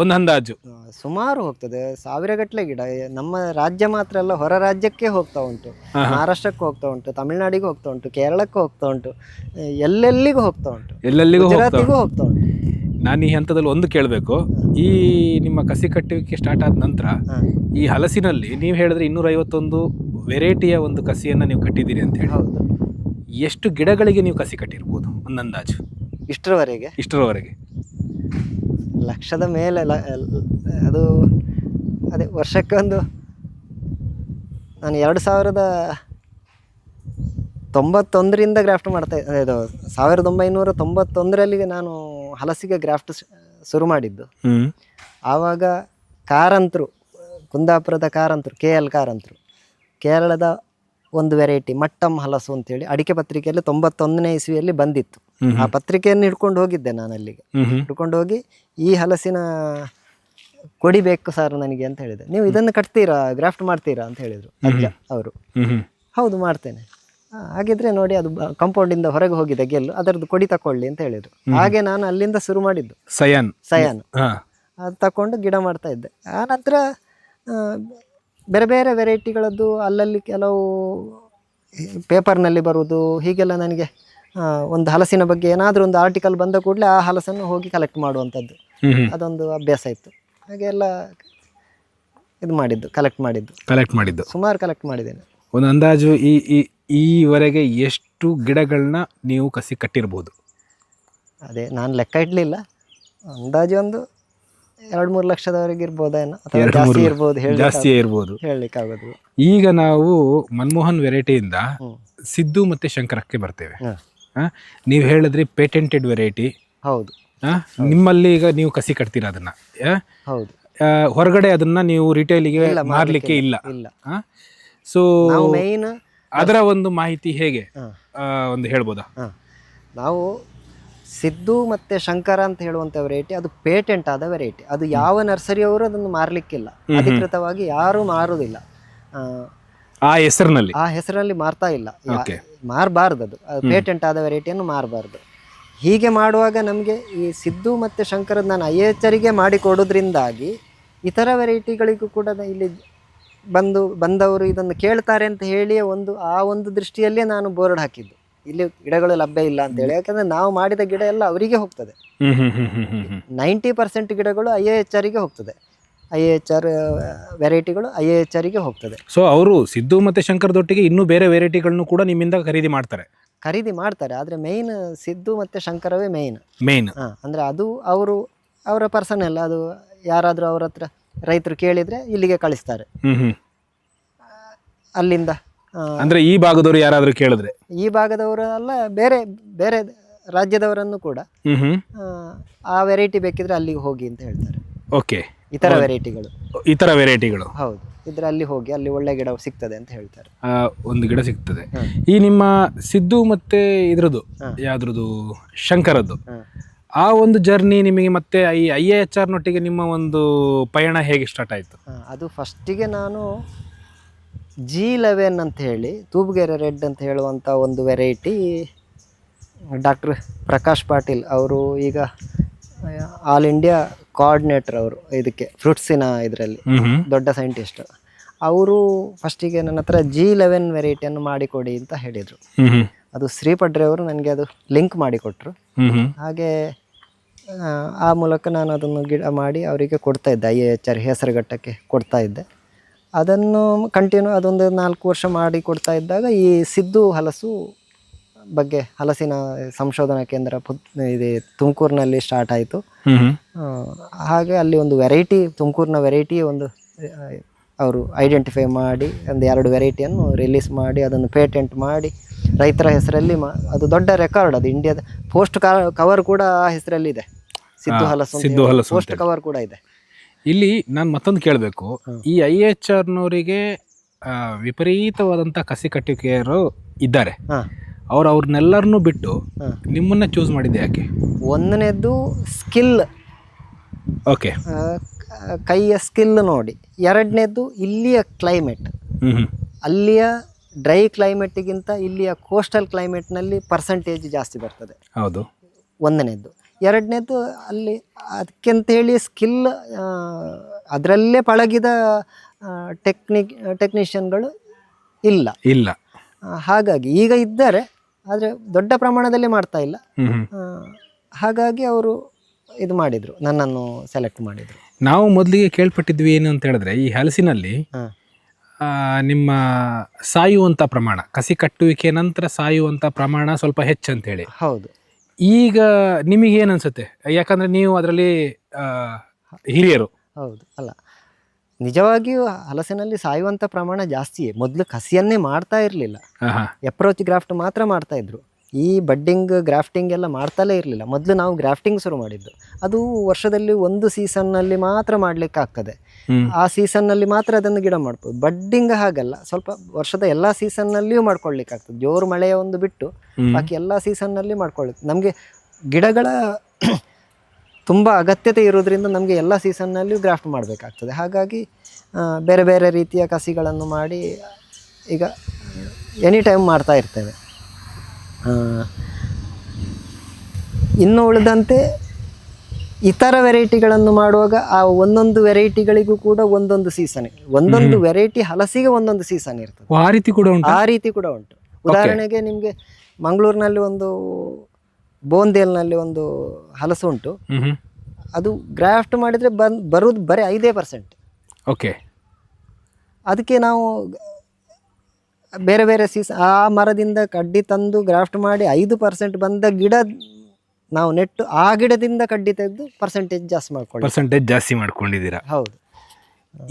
ಒಂದು ಅಂದಾಜು? ಸುಮಾರು ಹೋಗ್ತದೆ, 1000 ಗಟ್ಟಲೆ ಗಿಡ. ನಮ್ಮ ರಾಜ್ಯ ಮಾತ್ರ ಅಲ್ಲ, ಹೊರ ರಾಜ್ಯಕ್ಕೆ ಹೋಗ್ತಾ ಉಂಟು. ಮಹಾರಾಷ್ಟ್ರಕ್ಕೆ ಹೋಗ್ತಾ ಉಂಟು, ತಮಿಳ್ನಾಡಿಗೆ ಹೋಗ್ತಾ ಉಂಟು, ಕೇರಳಕ್ಕೆ ಹೋಗ್ತಾ ಉಂಟು, ಎಲ್ಲೆಲ್ಲಿಗೂ ಹೋಗ್ತಾ ಉಂಟು, ಗುಜರಾತಿಗೂ ಹೋಗ್ತಾ ಉಂಟು. ನಾನು ಈ ಹಂತದಲ್ಲಿ ಒಂದು ಕೇಳಬೇಕು. ಈ ನಿಮ್ಮ ಕಸಿ ಕಟ್ಟುವಿಕೆ ಸ್ಟಾರ್ಟ್ ಆದ ನಂತರ ಈ ಹಲಸಿನಲ್ಲಿ ನೀವು ಹೇಳಿದ್ರೆ 251 ವೆರೈಟಿಯ ಒಂದು ಕಸಿಯನ್ನು ನೀವು ಕಟ್ಟಿದ್ದೀರಿ ಅಂತ ಹೇಳಿ. ಎಷ್ಟು ಗಿಡಗಳಿಗೆ ನೀವು ಕಸಿ ಕಟ್ಟಿರ್ಬೋದು ಒಂದು ಅಂದಾಜು? ಇಷ್ಟರವರೆಗೆ ಲಕ್ಷದ ಮೇಲೆ. ಅದು ಅದೇ ವರ್ಷಕ್ಕೆ ಒಂದು ನಾನು 2091ರಿಂದ ಗ್ರಾಫ್ಟ್ ಮಾಡ್ತಾ ಇದ್ದೆ. ಇದು 1991ರಲ್ಲಿ ನಾನು ಹಲಸಿಗೆ ಗ್ರಾಫ್ಟ್ ಶುರು ಮಾಡಿದ್ದು. ಆವಾಗ ಕಾರಂತರು, ಕುಂದಾಪುರದ ಕಾರಂತರು, KL ಕಾರಂತರು, ಕೇರಳದ ಒಂದು ವೆರೈಟಿ ಮಟ್ಟಂ ಹಲಸು ಅಂತೇಳಿ ಅಡಿಕೆ ಪತ್ರಿಕೆಯಲ್ಲಿ 91ನೇ ಇಸ್ವಿಯಲ್ಲಿ ಬಂದಿತ್ತು. ಆ ಪತ್ರಿಕೆಯನ್ನು ಹಿಡ್ಕೊಂಡು ಹೋಗಿದ್ದೆ ನಾನು ಅಲ್ಲಿಗೆ. ಹಿಡ್ಕೊಂಡು ಹೋಗಿ ಈ ಹಲಸಿನ ಕೊಡಿ ಬೇಕು ಸರ್ ನನಗೆ ಅಂತ ಹೇಳಿದೆ. ನೀವು ಇದನ್ನು ಕಟ್ತೀರಾ, ಗ್ರಾಫ್ಟ್ ಮಾಡ್ತೀರಾ ಅಂತ ಹೇಳಿದರು ಅಜ್ಜ ಅವರು. ಹೌದು ಮಾಡ್ತೇನೆ. ಹಾಗಿದ್ರೆ ನೋಡಿ, ಅದು ಕಾಂಪೌಂಡಿಂದ ಹೊರಗೆ ಹೋಗಿದೆ ಗೆಲ್ಲು, ಅದರದ್ದು ಕೊಡಿ ತಕೊಳ್ಳಿ ಅಂತ ಹೇಳಿದರು. ಹಾಗೆ ನಾನು ಅಲ್ಲಿಂದ ಶುರು ಮಾಡಿದ್ದು. ಸಯಾನ್ ಅದು ತಕೊಂಡು ಗಿಡ ಮಾಡ್ತಾ ಇದ್ದೆ. ಆ ನಂತರ ಬೇರೆ ಬೇರೆ ವೆರೈಟಿಗಳದ್ದು ಅಲ್ಲಲ್ಲಿ ಕೆಲವು ಪೇಪರ್ನಲ್ಲಿ ಬರುವುದು, ಹೀಗೆಲ್ಲ ನನಗೆ ಒಂದು ಹಲಸಿನ ಬಗ್ಗೆ ಏನಾದರೂ ಒಂದು ಆರ್ಟಿಕಲ್ ಬಂದ ಕೂಡಲೇ ಆ ಹಲಸನ್ನು ಹೋಗಿ ಕಲೆಕ್ಟ್ ಮಾಡುವಂಥದ್ದು ಅದೊಂದು ಅಭ್ಯಾಸ ಇತ್ತು. ಹಾಗೆಲ್ಲ ಇದು ಮಾಡಿದ್ದು, ಕಲೆಕ್ಟ್ ಮಾಡಿದ್ದು ಸುಮಾರು ಕಲೆಕ್ಟ್ ಮಾಡಿದ್ದೇನೆ. ಒಂದು ಅಂದಾಜು ಈವರೆಗೆ ಎಷ್ಟು ಗಿಡಗಳನ್ನ ನೀವು ಕಸಿ ಕಟ್ಟಿರ್ಬೋದು? ಅದೇ ನಾನು ಲೆಕ್ಕ ಇಡಲಿಲ್ಲ, ಅಂದಾಜು ಒಂದು 2-3 ಲಕ್ಷದವರೆಗೆ ಇರ್ಬೋದೇನೋ, ಜಾಸ್ತಿ ಇರ್ಬೋದು, ಹೇಳಲಿಕ್ಕಾಗೋದು. ಈಗ ನಾವು ಮನಮೋಹನ್ ವೆರೈಟಿಯಿಂದ ಸಿದ್ದು ಮತ್ತೆ ಶಂಕರಕ್ಕೆ ಬರ್ತೇವೆ. ನೀವು ಹೇಳಿದ್ರಿ ಪೇಟೆಂಟೆಡ್ ವೆರೈಟಿ. ಹೌದು. ನಿಮ್ಮಲ್ಲಿ ಈಗ ನೀವು ಕಸಿ ಕಟ್ತೀರಾ ಅದನ್ನ? ಹೌದು. ಹೊರಗಡೆ ಅದನ್ನ ನೀವು ರಿಟೇಲಿಗೆ ಮಾರ್ಲಿಕ್ಕೆ ಇಲ್ಲ. ಸೊ ಮೇನ್ ಅದರ ಒಂದು ಮಾಹಿತಿ ಹೇಗೆ ಒಂದು ಹೇಳ್ಬೋದಾ? ನಾವು ಸಿದ್ದು ಮತ್ತು ಶಂಕರ ಅಂತ ಹೇಳುವಂಥ ವೆರೈಟಿ ಅದು ಪೇಟೆಂಟ್ ಆದ ವೆರೈಟಿ. ಅದು ಯಾವ ನರ್ಸರಿಯವರು ಅದನ್ನು ಮಾರಲಿಕ್ಕಿಲ್ಲ, ಅಧಿಕೃತವಾಗಿ ಯಾರೂ ಮಾರುವುದಿಲ್ಲ. ಆ ಹೆಸರಿನಲ್ಲಿ ಮಾರ್ತಾ ಇಲ್ಲ, ಮಾರಬಾರ್ದು. ಅದು ಪೇಟೆಂಟ್ ಆದ ವೆರೈಟಿಯನ್ನು ಮಾರಬಾರ್ದು. ಹೀಗೆ ಮಾಡುವಾಗ ನಮಗೆ ಈ ಸಿದ್ದು ಮತ್ತು ಶಂಕರದ ನಾನು IAHRಗೆ ಮಾಡಿಕೊಡೋದ್ರಿಂದಾಗಿ ಇತರ ವೆರೈಟಿಗಳಿಗೂ ಕೂಡ ಇಲ್ಲಿ ಬಂದವರು ಇದನ್ನು ಕೇಳ್ತಾರೆ ಅಂತ ಹೇಳಿ ಒಂದು ದೃಷ್ಟಿಯಲ್ಲೇ ನಾನು ಬೋರ್ಡ್ ಹಾಕಿದ್ದು, ಇಲ್ಲಿ ಗಿಡಗಳು ಲಭ್ಯ ಇಲ್ಲ ಅಂತ ಹೇಳಿ. ಯಾಕಂದ್ರೆ ನಾವು ಮಾಡಿದ ಗಿಡ ಎಲ್ಲ ಅವರಿಗೆ ಹೋಗ್ತದೆ. 90% ಗಿಡಗಳು IIHRಗೆ ಹೋಗ್ತದೆ, IIHR ವೆರೈಟಿಗಳು IIHRಗೆ ಹೋಗ್ತದೆ. ಸೊ ಅವರು ಸಿದ್ದು ಮತ್ತೆ ಶಂಕರದೊಟ್ಟಿಗೆ ಇನ್ನೂ ಬೇರೆ ವೆರೈಟಿಗಳನ್ನು ಕೂಡ ನಿಮ್ಮಿಂದ ಖರೀದಿ ಮಾಡ್ತಾರೆ. ಆದರೆ ಮೇಯ್ನ್ ಸಿದ್ದು ಮತ್ತೆ ಶಂಕರವೇ ಮೇಯ್ನ್. ಅಂದ್ರೆ ಅದು ಅವರ ಪರ್ಸನಲ್, ಅದು ಯಾರಾದರೂ ಅವ್ರ ಹತ್ರ ರೈತರು ಕೇಳಿದ್ರೆ ಇಲ್ಲಿಗೆ ಕಳಿಸ್ತಾರೆ. ಅಲ್ಲಿಂದ ಅಂದ್ರೆ ಈ ಭಾಗದವರು ಯಾರಾದರೂ ಕೇಳಿದ್ರೆ, ಈ ಭಾಗದವರು ಅಲ್ಲ, ಬೇರೆ ಬೇರೆ ರಾಜ್ಯದವರನ್ನು ಕೂಡ ಆ ವೆರೈಟಿ ಬೇಕಿದ್ರೆ ಅಲ್ಲಿಗೆ ಹೋಗಿ ಅಂತ ಹೇಳ್ತಾರೆ. ಓಕೆ, ಇತರ ವೆರೈಟಿಗಳು ಹೌದು, ಅಲ್ಲಿ ಹೋಗಿ ಅಲ್ಲಿ ಒಳ್ಳೆ ಗಿಡ ಸಿಗ್ತದೆ ಅಂತ ಹೇಳ್ತಾರೆ. ಒಂದು ಗಿಡ ಸಿಗ್ತದೆ. ಈ ನಿಮ್ಮ ಸಿದ್ದು ಮತ್ತೆ ಇದ್ರದ್ದು ಯಾವ್ದ್ರದ್ದು ಶಂಕರದ್ದು ಆ ಒಂದು ಜರ್ನಿ ನಿಮಗೆ ಮತ್ತೆ ಈ IIHR ನೊಟ್ಟಿಗೆ ನಿಮ್ಮ ಒಂದು ಪಯಣ ಹೇಗೆ ಸ್ಟಾರ್ಟ್ ಆಯಿತು? ಅದು ಫಸ್ಟಿಗೆ ನಾನು G11 ಅಂತ ಹೇಳಿ ತೂಬ್ಗೆರೆ ರೆಡ್ ಅಂತ ಹೇಳುವಂಥ ಒಂದು ವೆರೈಟಿ, ಡಾಕ್ಟರ್ ಪ್ರಕಾಶ್ ಪಾಟೀಲ್ ಅವರು ಈಗ ಆಲ್ ಇಂಡಿಯಾ ಕೋಆರ್ಡಿನೇಟರ್, ಅವರು ಇದಕ್ಕೆ ಫ್ರೂಟ್ಸಿನ ಇದರಲ್ಲಿ ದೊಡ್ಡ ಸೈಂಟಿಸ್ಟ್. ಅವರು ಫಸ್ಟಿಗೆ ನನ್ನ ಹತ್ರ G11 ವೆರೈಟಿಯನ್ನು ಮಾಡಿಕೊಡಿ ಅಂತ ಹೇಳಿದರು. ಅದು ಶ್ರೀಪಡ್ರೆ ಅವರು ನನಗೆ ಅದು ಲಿಂಕ್ ಮಾಡಿಕೊಟ್ರು. ಹಾಗೆ ಆ ಮೂಲಕ ನಾನು ಅದನ್ನು ಗಿಡ ಮಾಡಿ ಅವರಿಗೆ ಕೊಡ್ತಾ ಇದ್ದೆ, IIHR ಹೆಸರುಘಟ್ಟಕ್ಕೆ ಕೊಡ್ತಾ ಇದ್ದೆ. ಅದನ್ನು ಕಂಟಿನ್ಯೂ ಅದೊಂದು 4 ವರ್ಷ ಮಾಡಿ ಕೊಡ್ತಾ ಇದ್ದಾಗ ಈ ಸಿದ್ದು ಹಲಸು ಬಗ್ಗೆ ಹಲಸಿನ ಸಂಶೋಧನಾ ಕೇಂದ್ರ ಇದೆ ತುಮಕೂರಿನಲ್ಲಿ ಸ್ಟಾರ್ಟ್ ಆಯಿತು. ಹಾಗೆ ಅಲ್ಲಿ ಒಂದು ವೆರೈಟಿ, ತುಮಕೂರಿನ ವೆರೈಟಿ ಒಂದು ಅವರು ಐಡೆಂಟಿಫೈ ಮಾಡಿ ಒಂದು 2 ವೆರೈಟಿಯನ್ನು ರಿಲೀಸ್ ಮಾಡಿ ಅದನ್ನು ಪೇಟೆಂಟ್ ಮಾಡಿ ರೈತರ ಹೆಸರಲ್ಲಿ ಅದು ದೊಡ್ಡ ರೆಕಾರ್ಡ್. ಅದು ಇಂಡಿಯಾದ ಪೋಸ್ಟ್ ಕವರ್ ಕೂಡ ಆ ಹೆಸರಲ್ಲಿದೆ, ಸಿದ್ದು ಹಲಸು ಪೋಸ್ಟ್ ಕವರ್ ಕೂಡ ಇದೆ. ಇಲ್ಲಿ ನಾನು ಮತ್ತೊಂದು ಕೇಳಬೇಕು, ಈ IIHRನವರಿಗೆ ವಿಪರೀತವಾದಂಥ ಕಸಿ ಕಟ್ಟಿಗೆಯರು ಇದ್ದಾರೆ, ಅವ್ರನ್ನೆಲ್ಲರನ್ನೂ ಬಿಟ್ಟು ನಿಮ್ಮನ್ನ ಚೂಸ್ ಮಾಡಿದ್ದೆ ಯಾಕೆ? ಒಂದನೇದು ಸ್ಕಿಲ್, ಓಕೆ, ಕೈಯ ಸ್ಕಿಲ್ ನೋಡಿ. ಎರಡನೇದು ಇಲ್ಲಿಯ ಕ್ಲೈಮೇಟ್, ಅಲ್ಲಿಯ ಡ್ರೈ ಕ್ಲೈಮೇಟಿಗಿಂತ ಇಲ್ಲಿಯ ಕೋಸ್ಟಲ್ ಕ್ಲೈಮೇಟ್ನಲ್ಲಿ ಪರ್ಸೆಂಟೇಜ್ ಜಾಸ್ತಿ ಬರ್ತದೆ. ಹೌದು, ಒಂದನೇದು. ಎರಡನೇದು ಅಲ್ಲಿ ಅದಕ್ಕೆಂತೇಳಿ ಸ್ಕಿಲ್, ಅದರಲ್ಲೇ ಪಳಗಿದ ಟೆಕ್ನಿಷಿಯನ್ಗಳು ಇಲ್ಲ. ಹಾಗಾಗಿ ಈಗ ಇದ್ದಾರೆ, ಆದರೆ ದೊಡ್ಡ ಪ್ರಮಾಣದಲ್ಲಿ ಮಾಡ್ತಾ ಇಲ್ಲ. ಹಾಗಾಗಿ ಅವರು ಇದು ಮಾಡಿದರು, ನನ್ನನ್ನು ಸೆಲೆಕ್ಟ್ ಮಾಡಿದರು. ನಾವು ಮೊದಲಿಗೆ ಕೇಳ್ಪಟ್ಟಿದ್ವಿ ಏನು ಅಂತ ಹೇಳಿದ್ರೆ, ಈ ಹಲಸಿನಲ್ಲಿ ನಿಮ್ಮ ಸಾಯುವಂಥ ಪ್ರಮಾಣ, ಕಸಿ ಕಟ್ಟುವಿಕೆ ನಂತರ ಸಾಯುವಂಥ ಪ್ರಮಾಣ ಸ್ವಲ್ಪ ಹೆಚ್ಚಂತೇಳಿ. ಹೌದು. ಈಗ ನಿಮಗೇನು ಅನಿಸುತ್ತೆ? ಯಾಕಂದರೆ ನೀವು ಅದರಲ್ಲಿ ಹಿರಿಯರು. ಹೌದು, ಅಲ್ಲ, ನಿಜವಾಗಿಯೂ ಹಲಸಿನಲ್ಲಿ ಸಾಯುವಂಥ ಪ್ರಮಾಣ ಜಾಸ್ತಿಯೇ. ಮೊದಲು ಕಸಿಯನ್ನೇ ಮಾಡ್ತಾ ಇರಲಿಲ್ಲ, ಅಪ್ರೋಚ್ ಗ್ರಾಫ್ಟ್ ಮಾತ್ರ ಮಾಡ್ತಾ ಇದ್ರು. ಈ ಬಡ್ಡಿಂಗ್ ಗ್ರಾಫ್ಟಿಂಗ್ ಎಲ್ಲ ಮಾಡ್ತಲೇ ಇರಲಿಲ್ಲ. ಮೊದಲು ನಾವು ಗ್ರಾಫ್ಟಿಂಗ್ ಶುರು ಮಾಡಿದ್ದು, ಅದು ವರ್ಷದಲ್ಲಿ ಒಂದು ಸೀಸನ್ನಲ್ಲಿ ಮಾತ್ರ ಮಾಡಲಿಕ್ಕೆ ಆಗ್ತದೆ. ಆ ಸೀಸನ್ನಲ್ಲಿ ಮಾತ್ರ ಅದನ್ನು ಗಿಡ ಮಾಡ್ಬೋದು. ಬಡ್ಡಿಂಗ್ ಹಾಗಲ್ಲ, ಸ್ವಲ್ಪ ವರ್ಷದ ಎಲ್ಲ ಸೀಸನ್ನಲ್ಲಿಯೂ ಮಾಡ್ಕೊಳ್ಲಿಕ್ಕೆ ಆಗ್ತದೆ. ಜೋರು ಮಳೆಯ ಒಂದು ಬಿಟ್ಟು ಬಾಕಿ ಎಲ್ಲ ಸೀಸನ್ನಲ್ಲಿ ಮಾಡ್ಕೊಳ್ಳಿಕ್ಕೆ ನಮಗೆ ಗಿಡಗಳ ತುಂಬ ಅಗತ್ಯತೆ ಇರೋದ್ರಿಂದ ನಮಗೆ ಎಲ್ಲ ಸೀಸನ್ನಲ್ಲಿಯೂ ಗ್ರಾಫ್ಟ್ ಮಾಡಬೇಕಾಗ್ತದೆ. ಹಾಗಾಗಿ ಬೇರೆ ಬೇರೆ ರೀತಿಯ ಕಸಿಗಳನ್ನು ಮಾಡಿ ಈಗ ಎನಿ ಟೈಮ್ ಮಾಡ್ತಾ ಇರ್ತೇವೆ. ಇನ್ನು ಉಳಿದಂತೆ ಇತರ ವೆರೈಟಿಗಳನ್ನು ಮಾಡುವಾಗ ಆ ಒಂದೊಂದು ವೆರೈಟಿಗಳಿಗೂ ಕೂಡ ಒಂದೊಂದು ಸೀಸನ್, ಒಂದೊಂದು ವೆರೈಟಿ ಹಲಸಿಗೆ ಒಂದೊಂದು ಸೀಸನ್ ಇರ್ತದೆ. ಆ ರೀತಿ ಕೂಡ ಉಂಟು. ಉದಾಹರಣೆಗೆ ನಿಮಗೆ ಮಂಗಳೂರಿನಲ್ಲಿ ಒಂದು ಬೋಂದೇಲ್ನಲ್ಲಿ ಒಂದು ಹಲಸು ಉಂಟು. ಅದು ಗ್ರಾಫ್ಟ್ ಮಾಡಿದರೆ ಬರುವುದು ಬರೀ 5%. ಓಕೆ, ಅದಕ್ಕೆ ನಾವು ಬೇರೆ ಬೇರೆ ಸೀಸನ್ ಆ ಮರದಿಂದ ಕಡ್ಡಿ ತಂದು ಗ್ರಾಫ್ಟ್ ಮಾಡಿ 5% ಬಂದ ಗಿಡ ನಾವು ನೆಟ್ಟು ಆ ಗಿಡದಿಂದ ಕಡ್ಡಿ ತೆಗೆದು ಪರ್ಸೆಂಟೇಜ್ ಜಾಸ್ತಿ ಮಾಡ್ಕೊಂಡಿದ್ದೀರಾ. ಹೌದು.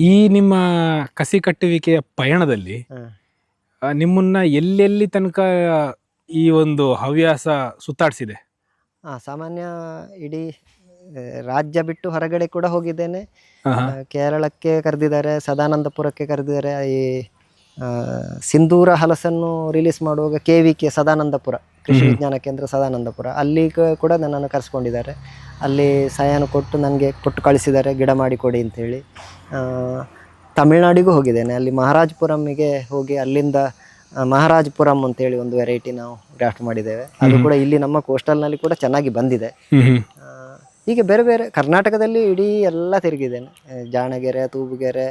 ಈ ನಿಮ್ಮ ಕಸಿ ಕಟ್ಟುವಿಕೆಯ ಪಯಣದಲ್ಲಿ ನಿಮ್ಮನ್ನ ಎಲ್ಲೆಲ್ಲಿ ತನಕ ಈ ಒಂದು ಹವ್ಯಾಸ ಸುತ್ತಾಡಿಸಿದೆ? ಸಾಮಾನ್ಯ ಇಡೀ ರಾಜ್ಯ ಬಿಟ್ಟು ಹೊರಗಡೆ ಕೂಡ ಹೋಗಿದ್ದೇನೆ. ಕೇರಳಕ್ಕೆ ಕರೆದಿದ್ದಾರೆ, ಸದಾನಂದಪುರಕ್ಕೆ ಕರೆದಿದ್ದಾರೆ. ಈ ಸಿಂಧೂರ ಹಲಸನ್ನು ರಿಲೀಸ್ ಮಾಡುವಾಗ KVK ಸದಾನಂದಪುರ ಕೃಷಿ ವಿಜ್ಞಾನ ಕೇಂದ್ರ ಸದಾನಂದಪುರ, ಅಲ್ಲಿ ಕೂಡ ನನ್ನನ್ನು ಕರೆಸ್ಕೊಂಡಿದ್ದಾರೆ. ಅಲ್ಲಿ ಸಹಾಯನ ಕೊಟ್ಟು ಕಳಿಸಿದ್ದಾರೆ, ಗಿಡ ಮಾಡಿಕೊಡಿ ಅಂತೇಳಿ. ತಮಿಳ್ನಾಡಿಗೂ ಹೋಗಿದ್ದೇನೆ. ಅಲ್ಲಿ ಮಹಾರಾಜಪುರಮ್ಮಿಗೆ ಹೋಗಿ ಅಲ್ಲಿಂದ ಮಹಾರಾಜಪುರಂ ಅಂತೇಳಿ ಒಂದು ವೆರೈಟಿ ನಾವು ಗ್ರಾಫ್ಟ್ ಮಾಡಿದ್ದೇವೆ. ಅದು ಕೂಡ ಇಲ್ಲಿ ನಮ್ಮ ಕೋಸ್ಟಲ್ನಲ್ಲಿ ಕೂಡ ಚೆನ್ನಾಗಿ ಬಂದಿದೆ. ಹೀಗೆ ಬೇರೆ ಬೇರೆ ಕರ್ನಾಟಕದಲ್ಲಿ ಇಡೀ ಎಲ್ಲ ತಿರುಗಿದ್ದೇನೆ. ಜಾಣಗೆರೆ, ತೂಬುಗೆರೆ,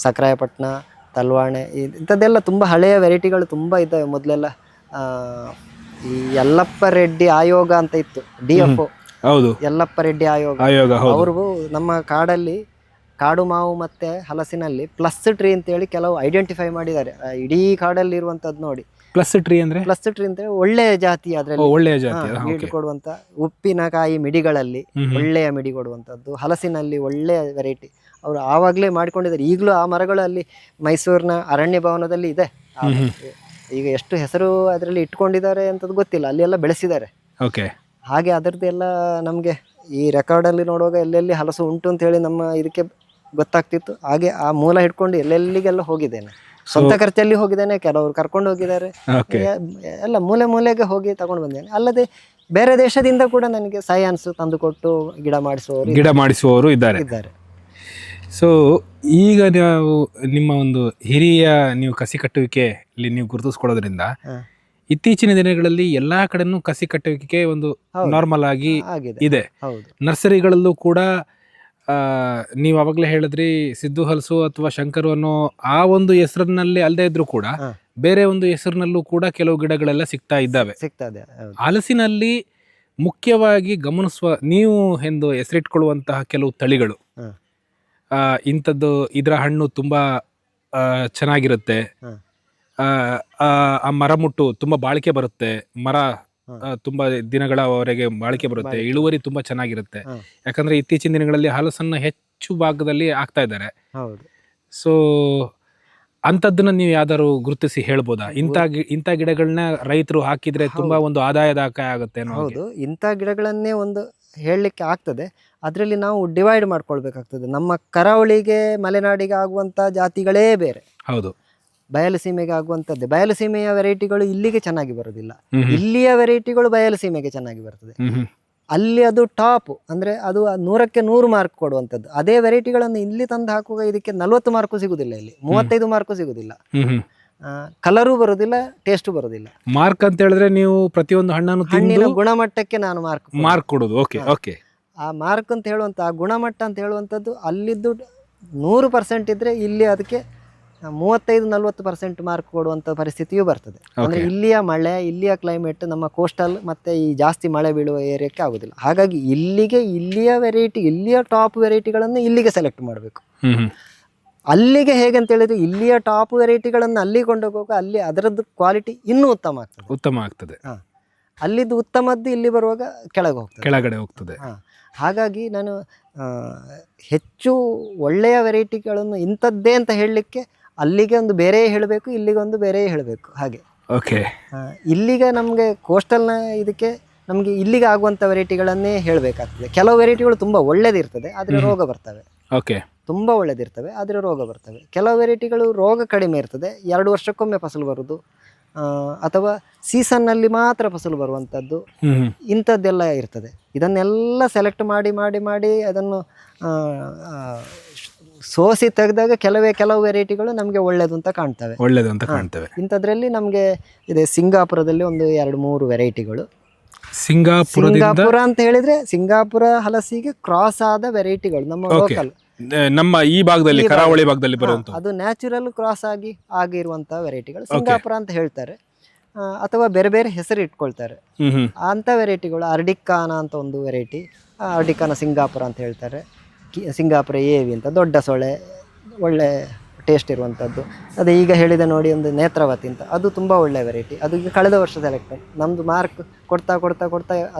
ಸಕ್ರಾಯಪಟ್ಟಣ, ತಲ್ವಾಣೆ, ಇಂಥದ್ದೆಲ್ಲ ತುಂಬ ಹಳೆಯ ವೆರೈಟಿಗಳು ತುಂಬ ಇದ್ದಾವೆ. ಮೊದಲೆಲ್ಲ ಈ ಯಲ್ಲಪ್ಪ ರೆಡ್ಡಿ ಆಯೋಗ ಅಂತ ಇತ್ತು, DFO, ಹೌದು, ಯಲ್ಲಪ್ಪ ರೆಡ್ಡಿ ಆಯೋಗ. ಅವರು ನಮ್ಮ ಕಾಡು ಮಾವು ಮತ್ತು ಹಲಸಿನಲ್ಲಿ ಪ್ಲಸ್ ಟ್ರೀ ಅಂತೇಳಿ ಕೆಲವು ಐಡೆಂಟಿಫೈ ಮಾಡಿದ್ದಾರೆ. ಇಡೀ ಕಾಡಲ್ಲಿ ಇರುವಂಥದ್ದು ನೋಡಿ. ಪ್ಲಸ್ ಟ್ರೀ ಅಂದರೆ ಪ್ಲಸ್ ಟ್ರೀ ಅಂತ ಒಳ್ಳೆಯ ಜಾತಿ, ಅದರಲ್ಲಿ ಒಳ್ಳೆಯ ಜಾತಿ ಈಲ್ಡ್ ಕೊಡುವಂಥ ಉಪ್ಪಿನಕಾಯಿ ಮಿಡಿಗಳಲ್ಲಿ ಒಳ್ಳೆಯ ಮಿಡಿ ಕೊಡುವಂಥದ್ದು, ಹಲಸಿನಲ್ಲಿ ಒಳ್ಳೆಯ ವೆರೈಟಿ ಅವರು ಆವಾಗಲೇ ಮಾಡಿಕೊಂಡಿದ್ದಾರೆ. ಈಗಲೂ ಆ ಮರಗಳು ಅಲ್ಲಿ ಮೈಸೂರಿನ ಅರಣ್ಯ ಭವನದಲ್ಲಿ ಇದೆ. ಈಗ ಎಷ್ಟು ಹೆಸರು ಅದರಲ್ಲಿ ಇಟ್ಕೊಂಡಿದ್ದಾರೆ ಅಂತದ್ದು ಗೊತ್ತಿಲ್ಲ, ಅಲ್ಲಿ ಎಲ್ಲ ಬೆಳೆಸಿದ್ದಾರೆ. ಓಕೆ. ಹಾಗೆ ಅದರದ್ದೆಲ್ಲ ನಮಗೆ ಈ ರೆಕಾರ್ಡಲ್ಲಿ ನೋಡುವಾಗ ಎಲ್ಲೆಲ್ಲಿ ಹಲಸು ಉಂಟು ಅಂತ ಹೇಳಿ ನಮ್ಮ ಇದಕ್ಕೆ ಗೊತ್ತಾಗ್ತಿತ್ತು. ಹಾಗೆ ಆ ಮೂಲ ಹಿಡ್ಕೊಂಡು ಎಲ್ಲೆಲ್ಲಿಗೆಲ್ಲ ಹೋಗಿದ್ದೇನೆ, ಸ್ವಂತ ಖರ್ಚಲ್ಲಿ ಹೋಗಿದ್ದೇನೆ, ಕೆಲವರು ಕರ್ಕೊಂಡು ಹೋಗಿದ್ದಾರೆ, ಎಲ್ಲ ಮೂಲೆ ಮೂಲೆಗೆ ಹೋಗಿ ತಗೊಂಡು ಬಂದೇನೆ. ಅಲ್ಲದೆ ಬೇರೆ ದೇಶದಿಂದ ಕೂಡ ನನಗೆ ಸೈನ್ಸ್ ತಂದುಕೊಟ್ಟು ಗಿಡ ಮಾಡಿಸುವವರು ಇದ್ದಾರೆ. ಸೊ ಈಗ ನಾವು ನಿಮ್ಮ ಒಂದು ನೀವು ಕಸಿ ಕಟ್ಟುವಿಕೆಯಲ್ಲಿ ನೀವು ಗುರುತಿಸ್ಕೊಳ್ಳೋದ್ರಿಂದ ಇತ್ತೀಚಿನ ದಿನಗಳಲ್ಲಿ ಎಲ್ಲಾ ಕಡೆನೂ ಕಸಿ ಕಟ್ಟುವಿಕೆ ಒಂದು ನಾರ್ಮಲ್ ಆಗಿ ಇದೆ. ನರ್ಸರಿಗಳಲ್ಲೂ ಕೂಡ ನೀವು ಅವಾಗಲೇ ಹೇಳಿದ್ರಿ ಸಿದ್ದು ಹಲಸು ಅಥವಾ ಶಂಕರು ಅನ್ನೋ ಆ ಒಂದು ಹೆಸರಿನಲ್ಲಿ ಅಲ್ಲದೆ ಇದ್ರೂ ಕೂಡ ಬೇರೆ ಒಂದು ಹೆಸರಿನಲ್ಲೂ ಕೂಡ ಕೆಲವು ಗಿಡಗಳೆಲ್ಲ ಸಿಗ್ತಾ ಇದ್ದಾವೆ. ಹಲಸಿನಲ್ಲಿ ಮುಖ್ಯವಾಗಿ ಗಮನಿಸುವ ನೀವು ಎಂದು ಹೆಸರಿಟ್ಕೊಳ್ಳುವಂತಹ ಕೆಲವು ತಳಿಗಳು, ಇಂಥದ್ದು ಇದರ ಹಣ್ಣು ತುಂಬಾ ಚೆನ್ನಾಗಿರುತ್ತೆ, ಆ ಮರ ಮುಟ್ಟು ತುಂಬಾ ಬಾಳಿಕೆ ಬರುತ್ತೆ, ಮರ ತುಂಬಾ ದಿನಗಳವರೆಗೆ ಬಾಳಿಕೆ ಬರುತ್ತೆ, ಇಳುವರಿ ತುಂಬಾ ಚೆನ್ನಾಗಿರುತ್ತೆ. ಯಾಕಂದ್ರೆ ಇತ್ತೀಚಿನ ದಿನಗಳಲ್ಲಿ ಹಲಸನ್ನ ಹೆಚ್ಚು ಭಾಗದಲ್ಲಿ ಆಗ್ತಾ ಇದ್ದಾರೆ. ಸೊ ಅಂತದನ್ನ ನೀವು ಯಾವ್ದಾದ್ರು ಗುರುತಿಸಿ ಹೇಳ್ಬೋದಾ? ಇಂಥ ಗಿಡಗಳನ್ನ ರೈತರು ಹಾಕಿದ್ರೆ ತುಂಬಾ ಒಂದು ಆದಾಯದಾಯಕ ಆಗುತ್ತೆ. ಹೌದು, ಇಂಥ ಗಿಡಗಳನ್ನೇ ಒಂದು ಹೇಳಲಿಕ್ಕೆ ಆಗ್ತದೆ. ಅದರಲ್ಲಿ ನಾವು ಡಿವೈಡ್ ಮಾಡ್ಕೊಳ್ಬೇಕಾಗ್ತದೆ. ನಮ್ಮ ಕರಾವಳಿಗೆ ಮಲೆನಾಡಿಗೆ ಆಗುವಂಥ ಜಾತಿಗಳೇ ಬೇರೆ, ಹೌದು, ಬಯಲುಸೀಮೆಗೆ ಆಗುವಂಥದ್ದೇ. ಬಯಲುಸೀಮೆಯ ವೆರೈಟಿಗಳು ಇಲ್ಲಿಗೆ ಚೆನ್ನಾಗಿ ಬರೋದಿಲ್ಲ, ಇಲ್ಲಿಯ ವೆರೈಟಿಗಳು ಬಯಲುಸೀಮೆಗೆ ಚೆನ್ನಾಗಿ ಬರ್ತದೆ. ಅಲ್ಲಿ ಅದು ಟಾಪ್, ಅಂದರೆ ಅದು 100ಕ್ಕೆ 100 ಮಾರ್ಕ್ ಕೊಡುವಂಥದ್ದು. ಅದೇ ವೆರೈಟಿಗಳನ್ನು ಇಲ್ಲಿ ತಂದು ಹಾಕುವಾಗ ಇದಕ್ಕೆ 40 ಮಾರ್ಕು ಸಿಗುದಿಲ್ಲ, ಇಲ್ಲಿ 35 ಮಾರ್ಕು ಸಿಗುದಿಲ್ಲ, ಕಲರು ಬರುದಿಲ್ಲ, ಟೇಸ್ಟು ಬರುದಿಲ್ಲ. ಮಾರ್ಕ್ ಅಂತ ಹೇಳಿದ್ರೆ ನೀವು ಪ್ರತಿಯೊಂದು ಹಣ್ಣಿನ ಗುಣಮಟ್ಟಕ್ಕೆ ನಾನು ಮಾರ್ಕ್ ಕೊಡೋದು. Okay okay. ಆ ಮಾರ್ಕ್ ಅಂತ ಹೇಳುವಂಥ, ಆ ಗುಣಮಟ್ಟ ಅಂತ ಹೇಳುವಂಥದ್ದು ಅಲ್ಲಿದ್ದು 100% ಇದ್ರೆ ಇಲ್ಲಿ ಅದಕ್ಕೆ 35-40% ಮಾರ್ಕ್ ಕೊಡುವಂಥ ಪರಿಸ್ಥಿತಿಯೂ ಬರ್ತದೆ. ಅಂದರೆ ಇಲ್ಲಿಯ ಮಳೆ, ಇಲ್ಲಿಯ ಕ್ಲೈಮೇಟ್ ನಮ್ಮ ಕೋಸ್ಟಲ್ ಮತ್ತು ಈ ಜಾಸ್ತಿ ಮಳೆ ಬೀಳುವ ಏರಿಯಾಕ್ಕೆ ಆಗೋದಿಲ್ಲ. ಹಾಗಾಗಿ ಇಲ್ಲಿಯ ವೆರೈಟಿ, ಇಲ್ಲಿಯ ಟಾಪ್ ವೆರೈಟಿಗಳನ್ನು ಇಲ್ಲಿಗೆ ಸೆಲೆಕ್ಟ್ ಮಾಡಬೇಕು. ಅಲ್ಲಿಗೆ ಹೇಗೆ ಅಂತ ಹೇಳಿದ್ರೆ ಇಲ್ಲಿಯ ಟಾಪ್ ವೆರೈಟಿಗಳನ್ನು ಅಲ್ಲಿ ಕೊಂಡೋಗುವಾಗ ಅಲ್ಲಿ ಅದರದ್ದು ಕ್ವಾಲಿಟಿ ಇನ್ನೂ ಉತ್ತಮ ಆಗ್ತದೆ. ಅಲ್ಲಿದ್ದು ಉತ್ತಮದ್ದು ಇಲ್ಲಿ ಬರುವಾಗ ಕೆಳಗಡೆ ಹೋಗ್ತದೆ. ಹಾಗಾಗಿ ನಾನು ಹೆಚ್ಚು ಒಳ್ಳೆಯ ವೆರೈಟಿಗಳನ್ನು ಇಂಥದ್ದೇ ಅಂತ ಹೇಳಲಿಕ್ಕೆ ಅಲ್ಲಿಗೆ ಒಂದು ಬೇರೆ ಹೇಳಬೇಕು, ಇಲ್ಲಿಗೆ ಒಂದು ಬೇರೆ ಹೇಳಬೇಕು. ಹಾಗೆ ಓಕೆ. ಇಲ್ಲಿಗೆ ನಮಗೆ ಕೋಸ್ಟಲ್ನ ಇದಕ್ಕೆ ನಮಗೆ ಇಲ್ಲಿಗೆ ಆಗುವಂಥ ವೆರೈಟಿಗಳನ್ನೇ ಹೇಳಬೇಕಾಗ್ತದೆ. ಕೆಲವು ವೆರೈಟಿಗಳು ತುಂಬ ಒಳ್ಳೇದಿರ್ತದೆ, ಆದರೆ ರೋಗ ಬರ್ತವೆ. ಓಕೆ. ತುಂಬ ಒಳ್ಳೇದಿರ್ತವೆ, ಆದರೆ ರೋಗ ಬರ್ತವೆ. ಕೆಲವು ವೆರೈಟಿಗಳು ರೋಗ ಕಡಿಮೆ ಇರ್ತದೆ, 2 ವರ್ಷಕ್ಕೊಮ್ಮೆ ಫಸಲು ಬರೋದು, ಅಥವಾ ಸೀಸನ್ನಲ್ಲಿ ಮಾತ್ರ ಫಸಲು ಬರುವಂಥದ್ದು, ಇಂಥದ್ದೆಲ್ಲ ಇರ್ತದೆ. ಇದನ್ನೆಲ್ಲ ಸೆಲೆಕ್ಟ್ ಮಾಡಿ ಅದನ್ನು ಸೋಸಿ ತೆಗೆದಾಗ ಕೆಲವು ವೆರೈಟಿಗಳು ನಮಗೆ ಒಳ್ಳೇದು ಅಂತ ಕಾಣ್ತವೆ. ಇಂಥದ್ರಲ್ಲಿ ನಮಗೆ ಇದೆ ಸಿಂಗಾಪುರದಲ್ಲಿ ಒಂದು 2-3 ವೆರೈಟಿಗಳು. ಸಿಂಗಾಪುರ ಅಂತ ಹೇಳಿದ್ರೆ ಸಿಂಗಾಪುರ ಹಲಸಿಗೆ ಕ್ರಾಸ್ ಆದ ವೆರೈಟಿಗಳು, ನಮ್ಮ ಲೋಕಲ್, ನಮ್ಮ ಈ ಭಾಗದಲ್ಲಿ, ಕರಾವಳಿ ಭಾಗದಲ್ಲಿ ಬರುವಂತ, ಅದು ನ್ಯಾಚುರಲ್ ಕ್ರಾಸ್ ಆಗಿರುವಂತಹ ವೆರೈಟಿಗಳು ಸಿಂಗಾಪುರ ಅಂತ ಹೇಳ್ತಾರೆ, ಅಥವಾ ಬೇರೆ ಬೇರೆ ಹೆಸರು ಇಟ್ಕೊಳ್ತಾರೆ. ಅಂತ ವೆರೈಟಿಗಳು ಅರ್ಡಿಕಾನ ಅಂತ ಒಂದು ವೆರೈಟಿ, ಅರ್ಡಿಕಾನ ಸಿಂಗಾಪುರ ಅಂತ ಹೇಳ್ತಾರೆ. ಸಿಂಗಾಪುರ ಏವಿ ಅಂತ ದೊಡ್ಡ ಸೊಳೆ, ಒಳ್ಳೆ ಟೇಸ್ಟ್ ಇರುವಂಥದ್ದು. ಅದೇ ಈಗ ಹೇಳಿದೆ ನೋಡಿ ಒಂದು ನೇತ್ರಾವತಿ ಅಂತ, ಅದು ತುಂಬ ಒಳ್ಳೆ ವೆರೈಟಿ. ಅದು ಈಗ ಕಳೆದ ವರ್ಷ ಸೆಲೆಕ್ಟ್, ನಮ್ಮದು ಮಾರ್ಕ್ ಕೊಡ್ತಾ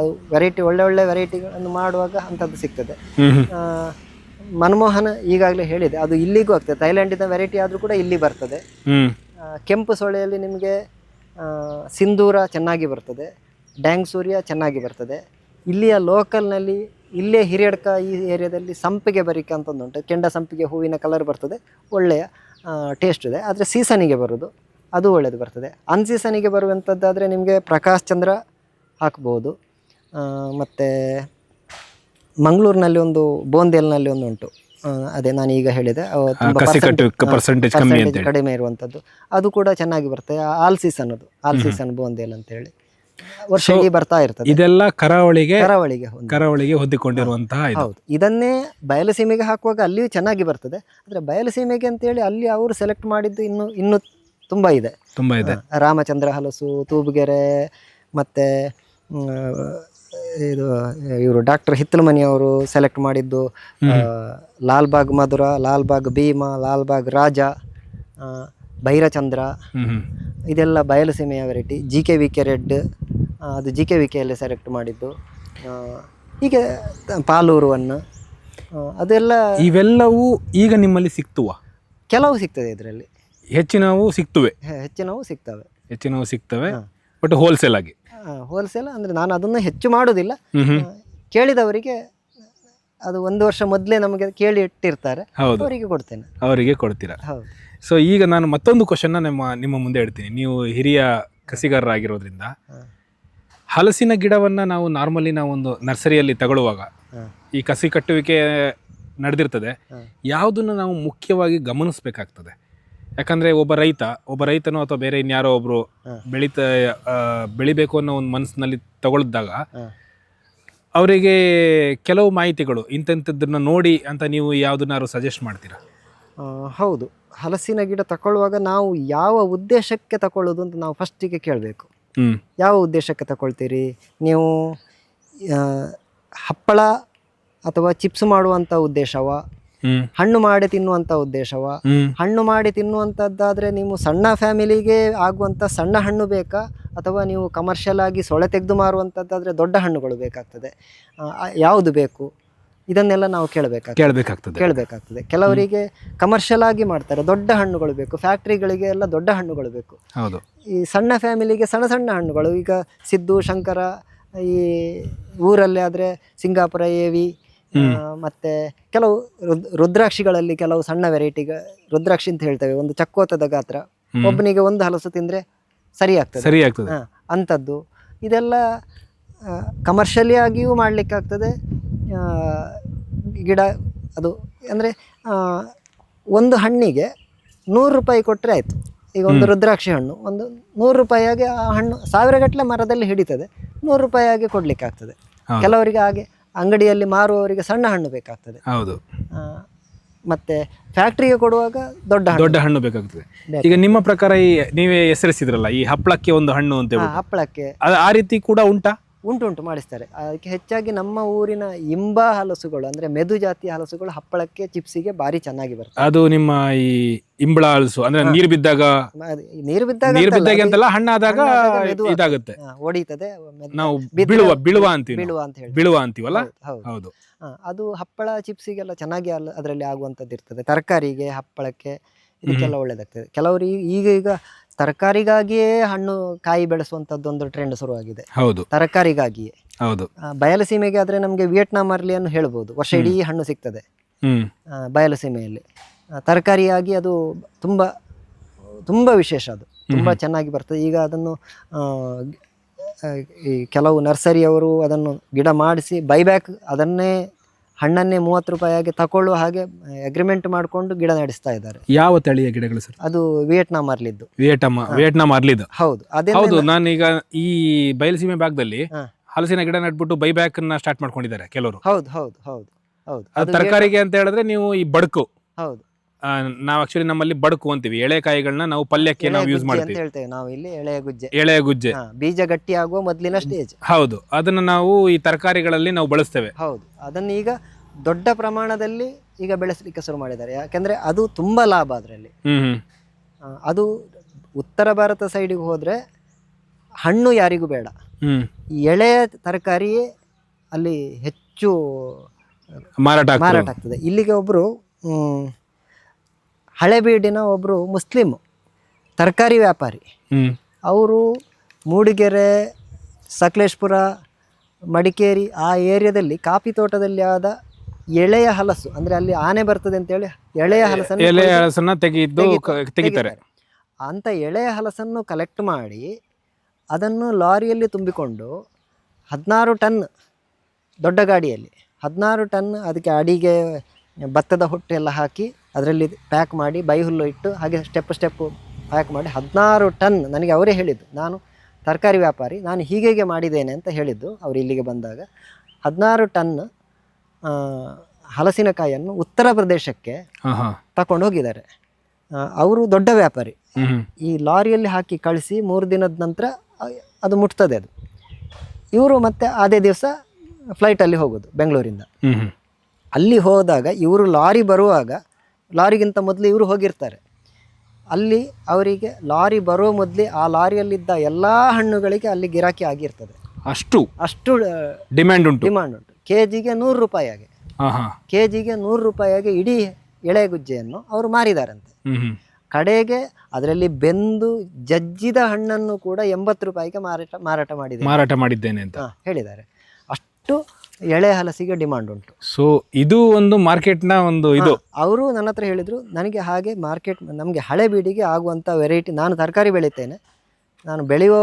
ಅದು ವೆರೈಟಿ, ಒಳ್ಳೆ ವೆರೈಟಿಗಳನ್ನು ಮಾಡುವಾಗ ಅಂಥದ್ದು ಸಿಗ್ತದೆ. ಮನಮೋಹನ ಈಗಾಗಲೇ ಹೇಳಿದೆ, ಅದು ಇಲ್ಲಿಗೂ ಆಗ್ತದೆ. ಥೈಲ್ಯಾಂಡಿನ ವೆರೈಟಿ ಆದರೂ ಕೂಡ ಇಲ್ಲಿ ಬರ್ತದೆ. ಕೆಂಪು ಸೊಳೆಯಲ್ಲಿ ನಿಮಗೆ ಸಿಂಧೂರ ಚೆನ್ನಾಗಿ ಬರ್ತದೆ, ಡ್ಯಾಂಗ್ ಸೂರ್ಯ ಚೆನ್ನಾಗಿ ಬರ್ತದೆ. ಇಲ್ಲಿಯ ಲೋಕಲ್ನಲ್ಲಿ ಇಲ್ಲೇ ಹಿರಿಯಡ್ಕ ಈ ಏರಿಯಾದಲ್ಲಿ ಸಂಪಿಗೆ ಬರಿಕೆ ಅಂತ ಒಂದುಂಟು, ಕೆಂಡ ಸಂಪಿಗೆ ಹೂವಿನ ಕಲರ್ ಬರ್ತದೆ, ಒಳ್ಳೆಯ ಟೇಸ್ಟ್ ಇದೆ. ಆದರೆ ಸೀಸನಿಗೆ ಬರೋದು ಅದು ಒಳ್ಳೆಯದು ಬರ್ತದೆ. ಅನ್ಸೀಸನಿಗೆ ಬರುವಂಥದ್ದಾದರೆ ನಿಮಗೆ ಪ್ರಕಾಶ್ ಚಂದ್ರ ಹಾಕ್ಬೋದು. ಮತ್ತು ಮಂಗಳೂರಿನಲ್ಲಿ ಬೋಂದೇಲ್ನಲ್ಲಿ ಒಂದು ಉಂಟು, ಅದೇ ನಾನು ಈಗ ಹೇಳಿದೆ, ಕಡಿಮೆ ಇರುವಂಥದ್ದು, ಅದು ಕೂಡ ಚೆನ್ನಾಗಿ ಬರ್ತದೆ. ಆಲ್ ಸೀಸನ್ ಬೋಂದೇಲ್ ಅಂತೇಳಿ. ವರ್ಷ So, ಇಡೀ ಬರ್ತಾ ಇರ್ತದೆ. ಇದೆಲ್ಲ ಕರಾವಳಿಗೆ ಕರಾವಳಿಗೆ ಹೊಂದಿಕೊಂಡಿರುವಂತಹ ಇದು. ಹೌದು. ಇದನ್ನೇ ಬಯಲುಸೀಮೆಗೆ ಹಾಕುವಾಗ ಅಲ್ಲಿಯೂ ಚೆನ್ನಾಗಿ ಬರ್ತದೆ. ಆದರೆ ಬಯಲುಸೀಮೆಗೆ ಅಂತೇಳಿ ಅಲ್ಲಿ ಅವರು ಸೆಲೆಕ್ಟ್ ಮಾಡಿದ್ದು ಇನ್ನು ತುಂಬ ಇದೆ. ರಾಮಚಂದ್ರ ಹಲಸು, ತೂಬುಗೆರೆ, ಮತ್ತು ಇದು ಇವರು ಡಾಕ್ಟರ್ ಹಿತ್ತಲಮನಿ ಅವರು ಸೆಲೆಕ್ಟ್ ಮಾಡಿದ್ದು ಲಾಲ್ಬಾಗ್ ಮಧುರ, ಲಾಲ್ಬಾಗ್ ಭೀಮ, ಲಾಲ್ಬಾಗ್ ರಾಜ, ಭೈರಚಂದ್ರ, ಇದೆಲ್ಲ ಬಯಲುಸೀಮೆಯ ವೆರೈಟಿ. GKVK ರೆಡ್, ಅದು GKVKಯಲ್ಲಿ ಸೆಲೆಕ್ಟ್ ಮಾಡಿದ್ದು. ಹೀಗೆ ಪಾಲೂರುವನ್ನು, ಅದೆಲ್ಲ ಇವೆಲ್ಲವೂ ಈಗ ನಿಮ್ಮಲ್ಲಿ ಸಿಕ್ತುವ? ಕೆಲವು ಸಿಗ್ತದೆ ಇದರಲ್ಲಿ, ಹೆಚ್ಚಿನವು ಸಿಗ್ತವೆ. ಹೆಚ್ಚಿನವು ಸಿಗ್ತವೆ. ಬಟ್ ಹೋಲ್ಸೇಲ್ ಆಗಿ, ಹೋಲ್ಸೇಲ್ ಅಂದರೆ ನಾನು ಅದನ್ನು ಹೆಚ್ಚು ಮಾಡೋದಿಲ್ಲ. ಕೇಳಿದವರಿಗೆ ಅದು ಒಂದು ವರ್ಷ ಮೊದಲೇ ನಮಗೆ ಕೇಳಿ ಇಟ್ಟಿರ್ತಾರೆ, ಅವರಿಗೆ ಕೊಡ್ತೀರಾ? ಹೌದು. ಸೊ ಈಗ ನಾನು ಮತ್ತೊಂದು ಕ್ವಶನ್ನ ನಿಮ್ಮ ಮುಂದೆ ಇಡ್ತೀನಿ. ನೀವು ಹಿರಿಯ ಕಸಿಗಾರರಾಗಿರೋದ್ರಿಂದ ಹಲಸಿನ ಗಿಡವನ್ನು ನಾವು ನಾರ್ಮಲಿ ಒಂದು ನರ್ಸರಿಯಲ್ಲಿ ತಗೊಳ್ಳುವಾಗ ಈ ಕಸಿ ಕಟ್ಟುವಿಕೆ ನಡೆದಿರ್ತದೆ, ಯಾವುದನ್ನು ನಾವು ಮುಖ್ಯವಾಗಿ ಗಮನಿಸಬೇಕಾಗ್ತದೆ? ಯಾಕಂದರೆ ಒಬ್ಬ ರೈತನೋ ಅಥವಾ ಬೇರೆ ಇನ್ಯಾರೋ ಒಬ್ಬರು ಬೆಳಿಬೇಕು ಅನ್ನೋ ಒಂದು ಮನಸ್ಸಿನಲ್ಲಿ ತಗೊಳ್ದಾಗ ಅವರಿಗೆ ಕೆಲವು ಮಾಹಿತಿಗಳು ಇಂಥದ್ದನ್ನು ನೋಡಿ ಅಂತ ನೀವು ಯಾವುದನ್ನಾರು ಸಜೆಸ್ಟ್ ಮಾಡ್ತೀರಾ? ಹೌದು. ಹಲಸಿನ ಗಿಡ ತಗೊಳ್ಳುವಾಗ ನಾವು ಯಾವ ಉದ್ದೇಶಕ್ಕೆ ತಗೊಳ್ಳೋದು ಅಂತ ನಾವು ಫಸ್ಟಿಗೆ ಕೇಳಬೇಕು. ಯಾವ ಉದ್ದೇಶಕ್ಕೆ ತಗೊಳ್ತೀರಿ ನೀವು? ಹಪ್ಪಳ ಅಥವಾ ಚಿಪ್ಸ್ ಮಾಡುವಂಥ ಉದ್ದೇಶವ, ಹಣ್ಣು ಮಾಡಿ ತಿನ್ನುವಂಥ ಉದ್ದೇಶವ? ಹಣ್ಣು ಮಾಡಿ ತಿನ್ನುವಂಥದ್ದಾದರೆ ನೀವು ಸಣ್ಣ ಫ್ಯಾಮಿಲಿಗೆ ಆಗುವಂಥ ಸಣ್ಣ ಹಣ್ಣು ಬೇಕಾ, ಅಥವಾ ನೀವು ಕಮರ್ಷಿಯಲ್ ಆಗಿ ಸೊಳೆ ತೆಗೆದು ಮಾರುವಂಥದ್ದಾದರೆ ದೊಡ್ಡ ಹಣ್ಣುಗಳು ಬೇಕಾಗ್ತದೆ? ಯಾವುದು ಬೇಕು? ಇದನ್ನೆಲ್ಲ ನಾವು ಕೇಳಬೇಕಾಗ್ತದೆ. ಕೆಲವರಿಗೆ ಕಮರ್ಷಿಯಲ್ ಆಗಿ ಮಾಡ್ತಾರೆ, ದೊಡ್ಡ ಹಣ್ಣುಗಳು ಬೇಕು. ಫ್ಯಾಕ್ಟ್ರಿಗಳಿಗೆ ಎಲ್ಲ ದೊಡ್ಡ ಹಣ್ಣುಗಳು ಬೇಕು. ಈ ಸಣ್ಣ ಫ್ಯಾಮಿಲಿಗೆ ಸಣ್ಣ ಸಣ್ಣ ಹಣ್ಣುಗಳು, ಈಗ ಸಿದ್ದು, ಶಂಕರ, ಈ ಊರಲ್ಲಿ ಆದರೆ ಸಿಂಗಾಪುರ ಏವಿ, ಮತ್ತು ಕೆಲವು ರುದ್ರಾಕ್ಷಿಗಳಲ್ಲಿ ಕೆಲವು ಸಣ್ಣ ರುದ್ರಾಕ್ಷಿ ಅಂತ ಹೇಳ್ತೇವೆ, ಒಂದು ಚಕ್ಕೋತದ ಗಾತ್ರ, ಒಬ್ಬನಿಗೆ ಒಂದು ಹಲಸು ತಿಂದರೆ ಸರಿ ಆಗ್ತದೆ. ಅಂಥದ್ದು ಇದೆಲ್ಲ ಕಮರ್ಷಿಯಲಿ ಆಗಿಯೂ ಮಾಡಲಿಕ್ಕಾಗ್ತದೆ. ಗಿಡ ಅದು ಅಂದರೆ ಒಂದು ಹಣ್ಣಿಗೆ 100 ರೂಪಾಯಿ ಕೊಟ್ಟರೆ ಆಯಿತು. ಈಗ ಒಂದು ರುದ್ರಾಕ್ಷಿ ಹಣ್ಣು ಒಂದು 100 ರೂಪಾಯಿಯಾಗಿ ಆ ಹಣ್ಣು 1000 ಗಟ್ಟಲೆ ಮರದಲ್ಲಿ ಹಿಡಿತದೆ, 100 ರೂಪಾಯಿಯಾಗಿ ಕೊಡಲಿಕ್ಕಾಗ್ತದೆ. ಕೆಲವರಿಗೆ ಹಾಗೆ ಅಂಗಡಿಯಲ್ಲಿ ಮಾರುವವರಿಗೆ ಸಣ್ಣ ಹಣ್ಣು ಬೇಕಾಗ್ತದೆ. ಮತ್ತೆ ಫ್ಯಾಕ್ಟ್ರಿಗೆ ಕೊಡುವಾಗ ದೊಡ್ಡ ಹಣ್ಣು ಬೇಕಾಗ್ತದೆ. ಈಗ ನಿಮ್ಮ ಪ್ರಕಾರ ನೀವೇ ಹೆಸರಿಸಿದ್ರಲ್ಲ ಈ ಹಪ್ಪಳಕ್ಕೆ ಒಂದು ಹಣ್ಣು ಅಂತ, ಹಪ್ಪಳಕ್ಕೆ ಆ ರೀತಿ ಕೂಡ ಉಂಟು ಮಾಡಿಸ್ತಾರೆ. ಅದಕ್ಕೆ ಹೆಚ್ಚಾಗಿ ನಮ್ಮ ಊರಿನ ಇಂಬಾ ಹಲಸುಗಳು ಅಂದರೆ ಮೆದು ಜಾತಿಯ ಹಲಸುಗಳು ಹಪ್ಪಳಕ್ಕೆ, ಚಿಪ್ಸಿಗೆ ಭಾರಿ ಚೆನ್ನಾಗಿ ಬರ್ತದೆ. ಅದು ನಿಮ್ಮ ಈ ಇಂಬಳ ಹಲಸು ಅಂದ್ರೆ ನೀರು ಬಿದ್ದಾಗ ಅಂತಲ್ಲ, ಹಣ್ಣಾದಾಗ ಇದಾಗುತ್ತೆ, ಒಡಿತದೆ, ನಾವು ಬೀಳುವ ಅಂತೀವಲ್ಲ. ಹೌದು. ಅದು ಹಪ್ಪಳ ಚಿಪ್ಸಿಗೆಲ್ಲ ಚೆನ್ನಾಗಿ ಅದರಲ್ಲಿ ಆಗುವಂಥದ್ದು ಇರ್ತದೆ. ತರಕಾರಿಗೆ, ಹಪ್ಪಳಕ್ಕೆ, ಇದಕ್ಕೆಲ್ಲ ಒಳ್ಳೇದಾಗ್ತದೆ. ಕೆಲವರು ಈಗ ತರಕಾರಿಗಾಗಿಯೇ ಹಣ್ಣು ಕಾಯಿ ಬೆಳೆಸುವಂಥದ್ದೊಂದು ಟ್ರೆಂಡ್ ಶುರುವಾಗಿದೆ. ತರಕಾರಿಗಾಗಿಯೇ. ಬಯಲುಸೀಮೆಗೆ ಆದರೆ ನಮಗೆ ವಿಯೆಟ್ನಾಂ ಅರ್ಲಿಯನ್ನು ಹೇಳ್ಬೋದು, ವರ್ಷ ಇಡೀ ಹಣ್ಣು ಸಿಗ್ತದೆ ಬಯಲುಸೀಮೆಯಲ್ಲಿ. ತರಕಾರಿಯಾಗಿ ಅದು ತುಂಬ ವಿಶೇಷ, ಅದು ತುಂಬ ಚೆನ್ನಾಗಿ ಬರ್ತದೆ. ಈಗ ಅದನ್ನು ಈ ಕೆಲವು ನರ್ಸರಿಯವರು ಅದನ್ನು ಗಿಡ ಮಾಡಿಸಿ ಬೈಬ್ಯಾಕ್, ಅದನ್ನೇ ಹಣ್ಣನ್ನೇ 30 ರೂಪಾಯಿಗೆ ತಗೊಳ್ಳುವ ಹಾಗೆ ಅಗ್ರಿಮೆಂಟ್ ಮಾಡಿಕೊಂಡು ಗಿಡ ನಡೆಸ್ತಾ ಇದ್ದಾರೆ. ಯಾವ ತಳಿಯ ಗಿಡಗಳು ಸರ್? ಅದು ವಿಯೆಟ್ನಾಂ ಅರ್ಲಿದ್ದು. ವಿಯೆಟ್ನಾಂ ಅರ್ಲಿದ್ದು. ಹೌದು. ನಾನೀಗ ಈ ಬಯಲುಸೀಮೆ ಭಾಗದಲ್ಲಿ ಹಲಸಿನ ಗಿಡ ನಟ್ಬಿಟ್ಟು ಬೈಬ್ಯಾಕ್ ಅನ್ನ ಸ್ಟಾರ್ಟ್ ಮಾಡ್ಕೊಂಡಿದ್ದಾರೆ ಕೆಲವರು. ಹೌದು. ಅದು ತರಕಾರಿಗೆ ಅಂತ ಹೇಳಿದ್ರೆ ನೀವು ಈ ಬಡಕು, ಹೌದು, ನಾವು ಆಕ್ಚುಲಿ ನಮ್ಮಲ್ಲಿ ಬಡಕು ಅಂತೀವಿ, ಎಳೆಕಾಯಿಗಳನ್ನ ನಾವು ಪಲ್ಯಕ್ಕೆ ನಾವು ಯೂಸ್ ಮಾಡ್ತೀವಿ. ಹೇಳ್ತೇವೆ ನಾವು ಇಲ್ಲಿ ಎಳೆಯ ಗುಜ್ಜೆ, ಬೀಜ ಗಟ್ಟಿ ಆಗುವ ಮೊದಲಿನ ಸ್ಟೇಜ್. ಹೌದು, ಅದನ್ನ ನಾವು ಈ ತರಕಾರಿಗಳಲ್ಲಿ ನಾವು ಬಳಸ್ತೇವೆ. ಹೌದು, ಅದನ್ನ ಈಗ ದೊಡ್ಡ ಪ್ರಮಾಣದಲ್ಲಿ ಈಗ ಬೆಳೆಸಲಿಕ್ಕೆ ಶುರು ಮಾಡಿದ್ದಾರೆ. ಯಾಕಂದ್ರೆ ಅದು ತುಂಬಾ ಲಾಭ ಅದರಲ್ಲಿ. ಅದು ಉತ್ತರ ಭಾರತ ಸೈಡಿಗೆ ಹೋದ್ರೆ ಹಣ್ಣು ಯಾರಿಗೂ ಬೇಡ, ಎಳೆಯ ತರಕಾರಿಯೇ ಅಲ್ಲಿ ಹೆಚ್ಚು ಮಾರಾಟ ಆಗ್ತದೆ. ಇಲ್ಲಿಗೆ ಒಬ್ರು ಹಳೆಬೀಡಿನ ಒಬ್ಬರು ಮುಸ್ಲಿಂ ತರಕಾರಿ ವ್ಯಾಪಾರಿ, ಅವರು ಮೂಡಿಗೆರೆ, ಸಕಲೇಶ್ಪುರ, ಮಡಿಕೇರಿ ಆ ಏರಿಯಾದಲ್ಲಿ ಕಾಫಿ ತೋಟದಲ್ಲಿ ಆದ ಎಳೆಯ ಹಲಸು, ಅಂದರೆ ಅಲ್ಲಿ ಆನೆ ಬರ್ತದೆ ಅಂತೇಳಿ ಎಳೆಯ ಹಲಸನ್ನು ತೆಗಿತಾರೆ. ಅಂಥ ಎಳೆಯ ಹಲಸನ್ನು ಕಲೆಕ್ಟ್ ಮಾಡಿ ಅದನ್ನು ಲಾರಿಯಲ್ಲಿ ತುಂಬಿಕೊಂಡು 16 ಟನ್ ದೊಡ್ಡ ಗಾಡಿಯಲ್ಲಿ 16 ಟನ್ ಅದಕ್ಕೆ ಅಡಿಗೆ ಭತ್ತದ ಹೊಟ್ಟು ಎಲ್ಲ ಹಾಕಿ ಅದರಲ್ಲಿ ಪ್ಯಾಕ್ ಮಾಡಿ ಬೈಹುಲ್ಲು ಇಟ್ಟು ಹಾಗೆ ಸ್ಟೆಪ್ ಪ್ಯಾಕ್ ಮಾಡಿ 16 ಟನ್. ನನಗೆ ಅವರೇ ಹೇಳಿದ್ದು, ನಾನು ತರಕಾರಿ ವ್ಯಾಪಾರಿ, ನಾನು ಹೀಗೆ ಮಾಡಿದ್ದೇನೆ ಅಂತ ಹೇಳಿದ್ದು ಅವರು ಇಲ್ಲಿಗೆ ಬಂದಾಗ. 16 ಟನ್ ಹಲಸಿನಕಾಯಿಯನ್ನು ಉತ್ತರ ಪ್ರದೇಶಕ್ಕೆ ತಕೊಂಡು ಹೋಗಿದ್ದಾರೆ. ಅವರು ದೊಡ್ಡ ವ್ಯಾಪಾರಿ. ಈ ಲಾರಿಯಲ್ಲಿ ಹಾಕಿ ಕಳಿಸಿ 3 ದಿನದ ನಂತರ ಅದು ಮುಟ್ತದೆ. ಅದು ಇವರು ಮತ್ತೆ ಅದೇ ದಿವಸ ಫ್ಲೈಟಲ್ಲಿ ಹೋಗೋದು ಬೆಂಗಳೂರಿಂದ. ಅಲ್ಲಿ ಹೋದಾಗ ಇವರು ಲಾರಿ ಬರುವಾಗ, ಲಾರಿಗಿಂತ ಮೊದಲು ಇವರು ಹೋಗಿರ್ತಾರೆ. ಅಲ್ಲಿ ಅವರಿಗೆ ಲಾರಿ ಬರೋ ಮೊದಲೇ ಆ ಲಾರಿಯಲ್ಲಿದ್ದ ಎಲ್ಲ ಹಣ್ಣುಗಳಿಗೆ ಅಲ್ಲಿ ಗಿರಾಕಿ ಆಗಿರ್ತದೆ. ಅಷ್ಟು ಡಿಮ್ಯಾಂಡ್ ಉಂಟು. ಕೆಜಿಗೆ 100 ರೂಪಾಯಿಯಾಗೆ, ಕೆಜಿಗೆ 100 ರೂಪಾಯಿಯಾಗೆ ಇಡೀ ಎಳೆಗುಜ್ಜೆಯನ್ನು ಅವರು ಮಾರಿದಾರಂತೆ. ಕಡೆಗೆ ಅದರಲ್ಲಿ ಬೆಂದು ಜಜ್ಜಿದ ಹಣ್ಣನ್ನು ಕೂಡ 80 ರೂಪಾಯಿಗೆ ಮಾರಾಟ ಮಾಡಿದ್ದೇನೆ ಅಂತ ಹೇಳಿದ್ದಾರೆ. ಅಷ್ಟು ಎಳೆ ಹಲಸಿಗೆ ಡಿಮಾಂಡ್ ಉಂಟು. ಸೊ ಇದು ಒಂದು ಮಾರ್ಕೆಟ್ನ ಒಂದು ಇದು. ಅವರು ನನ್ನ ಹತ್ರ ಹೇಳಿದರು, ನನಗೆ ಹಾಗೆ ಮಾರ್ಕೆಟ್, ನಮಗೆ ಹಳೆ ಬೀಡಿಗೆ ಆಗುವಂಥ ವೆರೈಟಿ, ನಾನು ತರಕಾರಿ ಬೆಳಿತೇನೆ, ನಾನು ಬೆಳೆಯುವ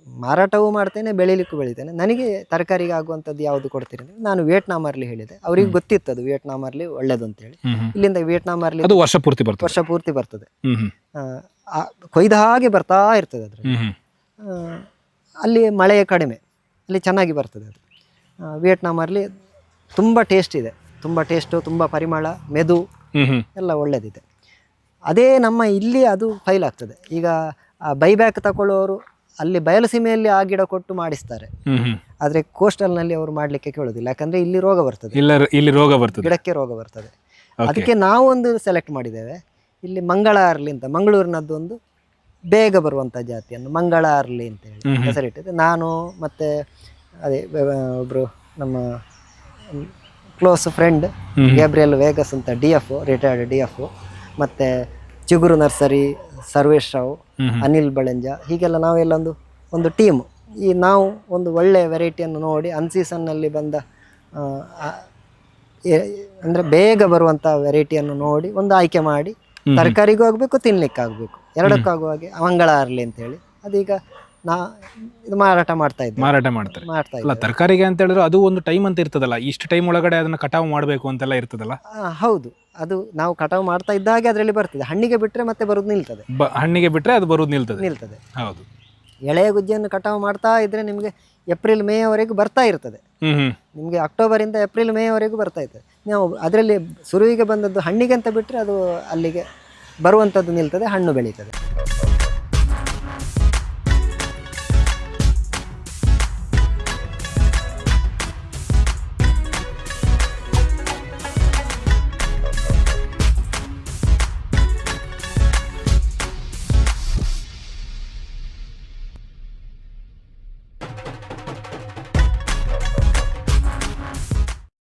ಮಾರಾಟವೂ ಮಾಡ್ತೇನೆ, ಬೆಳಿಲಿಕ್ಕೂ ಬೆಳಿತೇನೆ, ನನಗೆ ತರಕಾರಿಗೆ ಆಗುವಂಥದ್ದು ಯಾವುದು ಕೊಡ್ತೀರಿ? ನಾನು ವಿಯೆಟ್ನಾಂ ಅರ್ಲಿ ಹೇಳಿದೆ. ಅವ್ರಿಗೆ ಗೊತ್ತಿತ್ತು ಅದು ವಿಯೆಟ್ನಾಂ ಅರ್ಲಿ ಒಳ್ಳೇದು ಅಂತೇಳಿ. ಇಲ್ಲಿಂದ ವಿಯೆಟ್ನಾಂ ಅರ್ಲಿ ಅದು ವರ್ಷ ಪೂರ್ತಿ ಬರ್ತದೆ. ಕೊಯ್ದ ಹಾಗೆ ಬರ್ತಾ ಇರ್ತದೆ. ಅದರಲ್ಲಿ ಅಲ್ಲಿ ಮಳೆ ಕಡಿಮೆ, ಅಲ್ಲಿ ಚೆನ್ನಾಗಿ ಬರ್ತದೆ ಅದು. ವಿಯೆಟ್ನಾಂ ಅರ್ಲಿ ತುಂಬ ಟೇಸ್ಟ್ ಇದೆ, ತುಂಬ ಟೇಸ್ಟು, ತುಂಬ ಪರಿಮಳ, ಮೆದು ಎಲ್ಲ ಒಳ್ಳೆದಿದೆ. ಅದೇ ನಮ್ಮ ಇಲ್ಲಿ ಅದು ಫೈಲ್ ಆಗ್ತದೆ. ಈಗ ಬೈಬ್ಯಾಕ್ ತಗೊಳ್ಳೋರು ಅಲ್ಲಿ ಬಯಲುಸೀಮೆಯಲ್ಲಿ ಆ ಗಿಡ ಕೊಟ್ಟು ಮಾಡಿಸ್ತಾರೆ, ಆದರೆ ಕೋಸ್ಟಲ್ನಲ್ಲಿ ಅವರು ಮಾಡಲಿಕ್ಕೆ ಕೇಳೋದಿಲ್ಲ. ಯಾಕಂದರೆ ಇಲ್ಲಿ ರೋಗ ಬರ್ತದೆ, ಗಿಡಕ್ಕೆ ರೋಗ ಬರ್ತದೆ. ಅದಕ್ಕೆ ನಾವು ಒಂದು ಸೆಲೆಕ್ಟ್ ಮಾಡಿದ್ದೇವೆ ಇಲ್ಲಿ ಮಂಗಳ ಅರ್ಲಿ ಅಂತ, ಮಂಗಳೂರಿನದ್ದು ಒಂದು ಬೇಗ ಬರುವಂಥ ಜಾತಿಯನ್ನು ಮಂಗಳ ಅರ್ಲಿ ಅಂತ ಹೇಳಿ ಹೆಸರಿಟ್ಟಿದೆ. ನಾನು ಮತ್ತು ಅದೇ ಒಬ್ಬರು ನಮ್ಮ ಕ್ಲೋಸ್ ಫ್ರೆಂಡ್ ಗ್ಯಾಬ್ರಿಯಲ್ ವೇಗಸ್ ಅಂತ, DF, ರಿಟೈರ್ಡ್ DF, ಮತ್ತು ಚಿಗುರು ನರ್ಸರಿ ಸರ್ವೇಶ್ ರಾವ್, ಅನಿಲ್ ಬಳೆಂಜ, ಹೀಗೆಲ್ಲ ನಾವೆಲ್ಲ ಒಂದು ಟೀಮು. ನಾವು ಒಂದು ಒಳ್ಳೆಯ ವೆರೈಟಿಯನ್ನು ನೋಡಿ ಅನ್ಸೀಸನ್ನಲ್ಲಿ ಬಂದ ಅಂದರೆ ಬೇಗ ಬರುವಂಥ ವೆರೈಟಿಯನ್ನು ನೋಡಿ ಒಂದು ಆಯ್ಕೆ ಮಾಡಿ ತರಕಾರಿಗೂ ಆಗಬೇಕು, ತಿನ್ಲಿಕ್ಕಾಗಬೇಕು, ಎರಡಕ್ಕಾಗುವ ಹಾಗೆ ಮಂಗಳ ಅರ್ಲಿ ಅಂತೇಳಿ ಅದೀಗ ಇದು ಮಾರಾಟ ಮಾಡ್ತಾ ಇದ್ದೀವಿ. ತರಕಾರಿಗೆ ಅಂತ ಹೇಳಿದ್ರೆ ಅದು ಒಂದು ಟೈಮ್ ಅಂತ ಇರ್ತದಲ್ಲ, ಇಷ್ಟು ಟೈಮ್ ಒಳಗಡೆ ಅದನ್ನ ಕಟಾವು ಮಾಡಬೇಕು ಅಂತೆಲ್ಲ ಇರ್ತದಲ್ಲ. ಹೌದು, ಅದು ನಾವು ಕಟಾವು ಮಾಡ್ತಾ ಇದ್ದಾಗೆ ಅದರಲ್ಲಿ ಬರ್ತದೆ. ಹಣ್ಣಿಗೆ ಬಿಟ್ಟರೆ ಮತ್ತೆ ಬರೋದು ನಿಲ್ತದೆ. ಹಣ್ಣಿಗೆ ಬಿಟ್ಟರೆ ಅದು ಬರೋದು ನಿಲ್ತದೆ. ಹೌದು, ಎಳೆಯ ಗುಜ್ಜೆಯನ್ನು ಕಟಾವು ಮಾಡ್ತಾ ಇದ್ರೆ ನಿಮಗೆ ಏಪ್ರಿಲ್ ಮೇವರೆಗೂ ಬರ್ತಾ ಇರ್ತದೆ. ನಿಮಗೆ ಅಕ್ಟೋಬರಿಂದ ಏಪ್ರಿಲ್ ಮೇವರೆಗೂ ಬರ್ತಾ ಇರ್ತದೆ. ನಾವು ಅದರಲ್ಲಿ ಸುರುವಿಗೆ ಬಂದದ್ದು ಹಣ್ಣಿಗೆ ಅಂತ ಬಿಟ್ಟರೆ ಅದು ಅಲ್ಲಿಗೆ ಬರುವಂಥದ್ದು ನಿಲ್ತದೆ, ಹಣ್ಣು ಬೆಳೀತದೆ.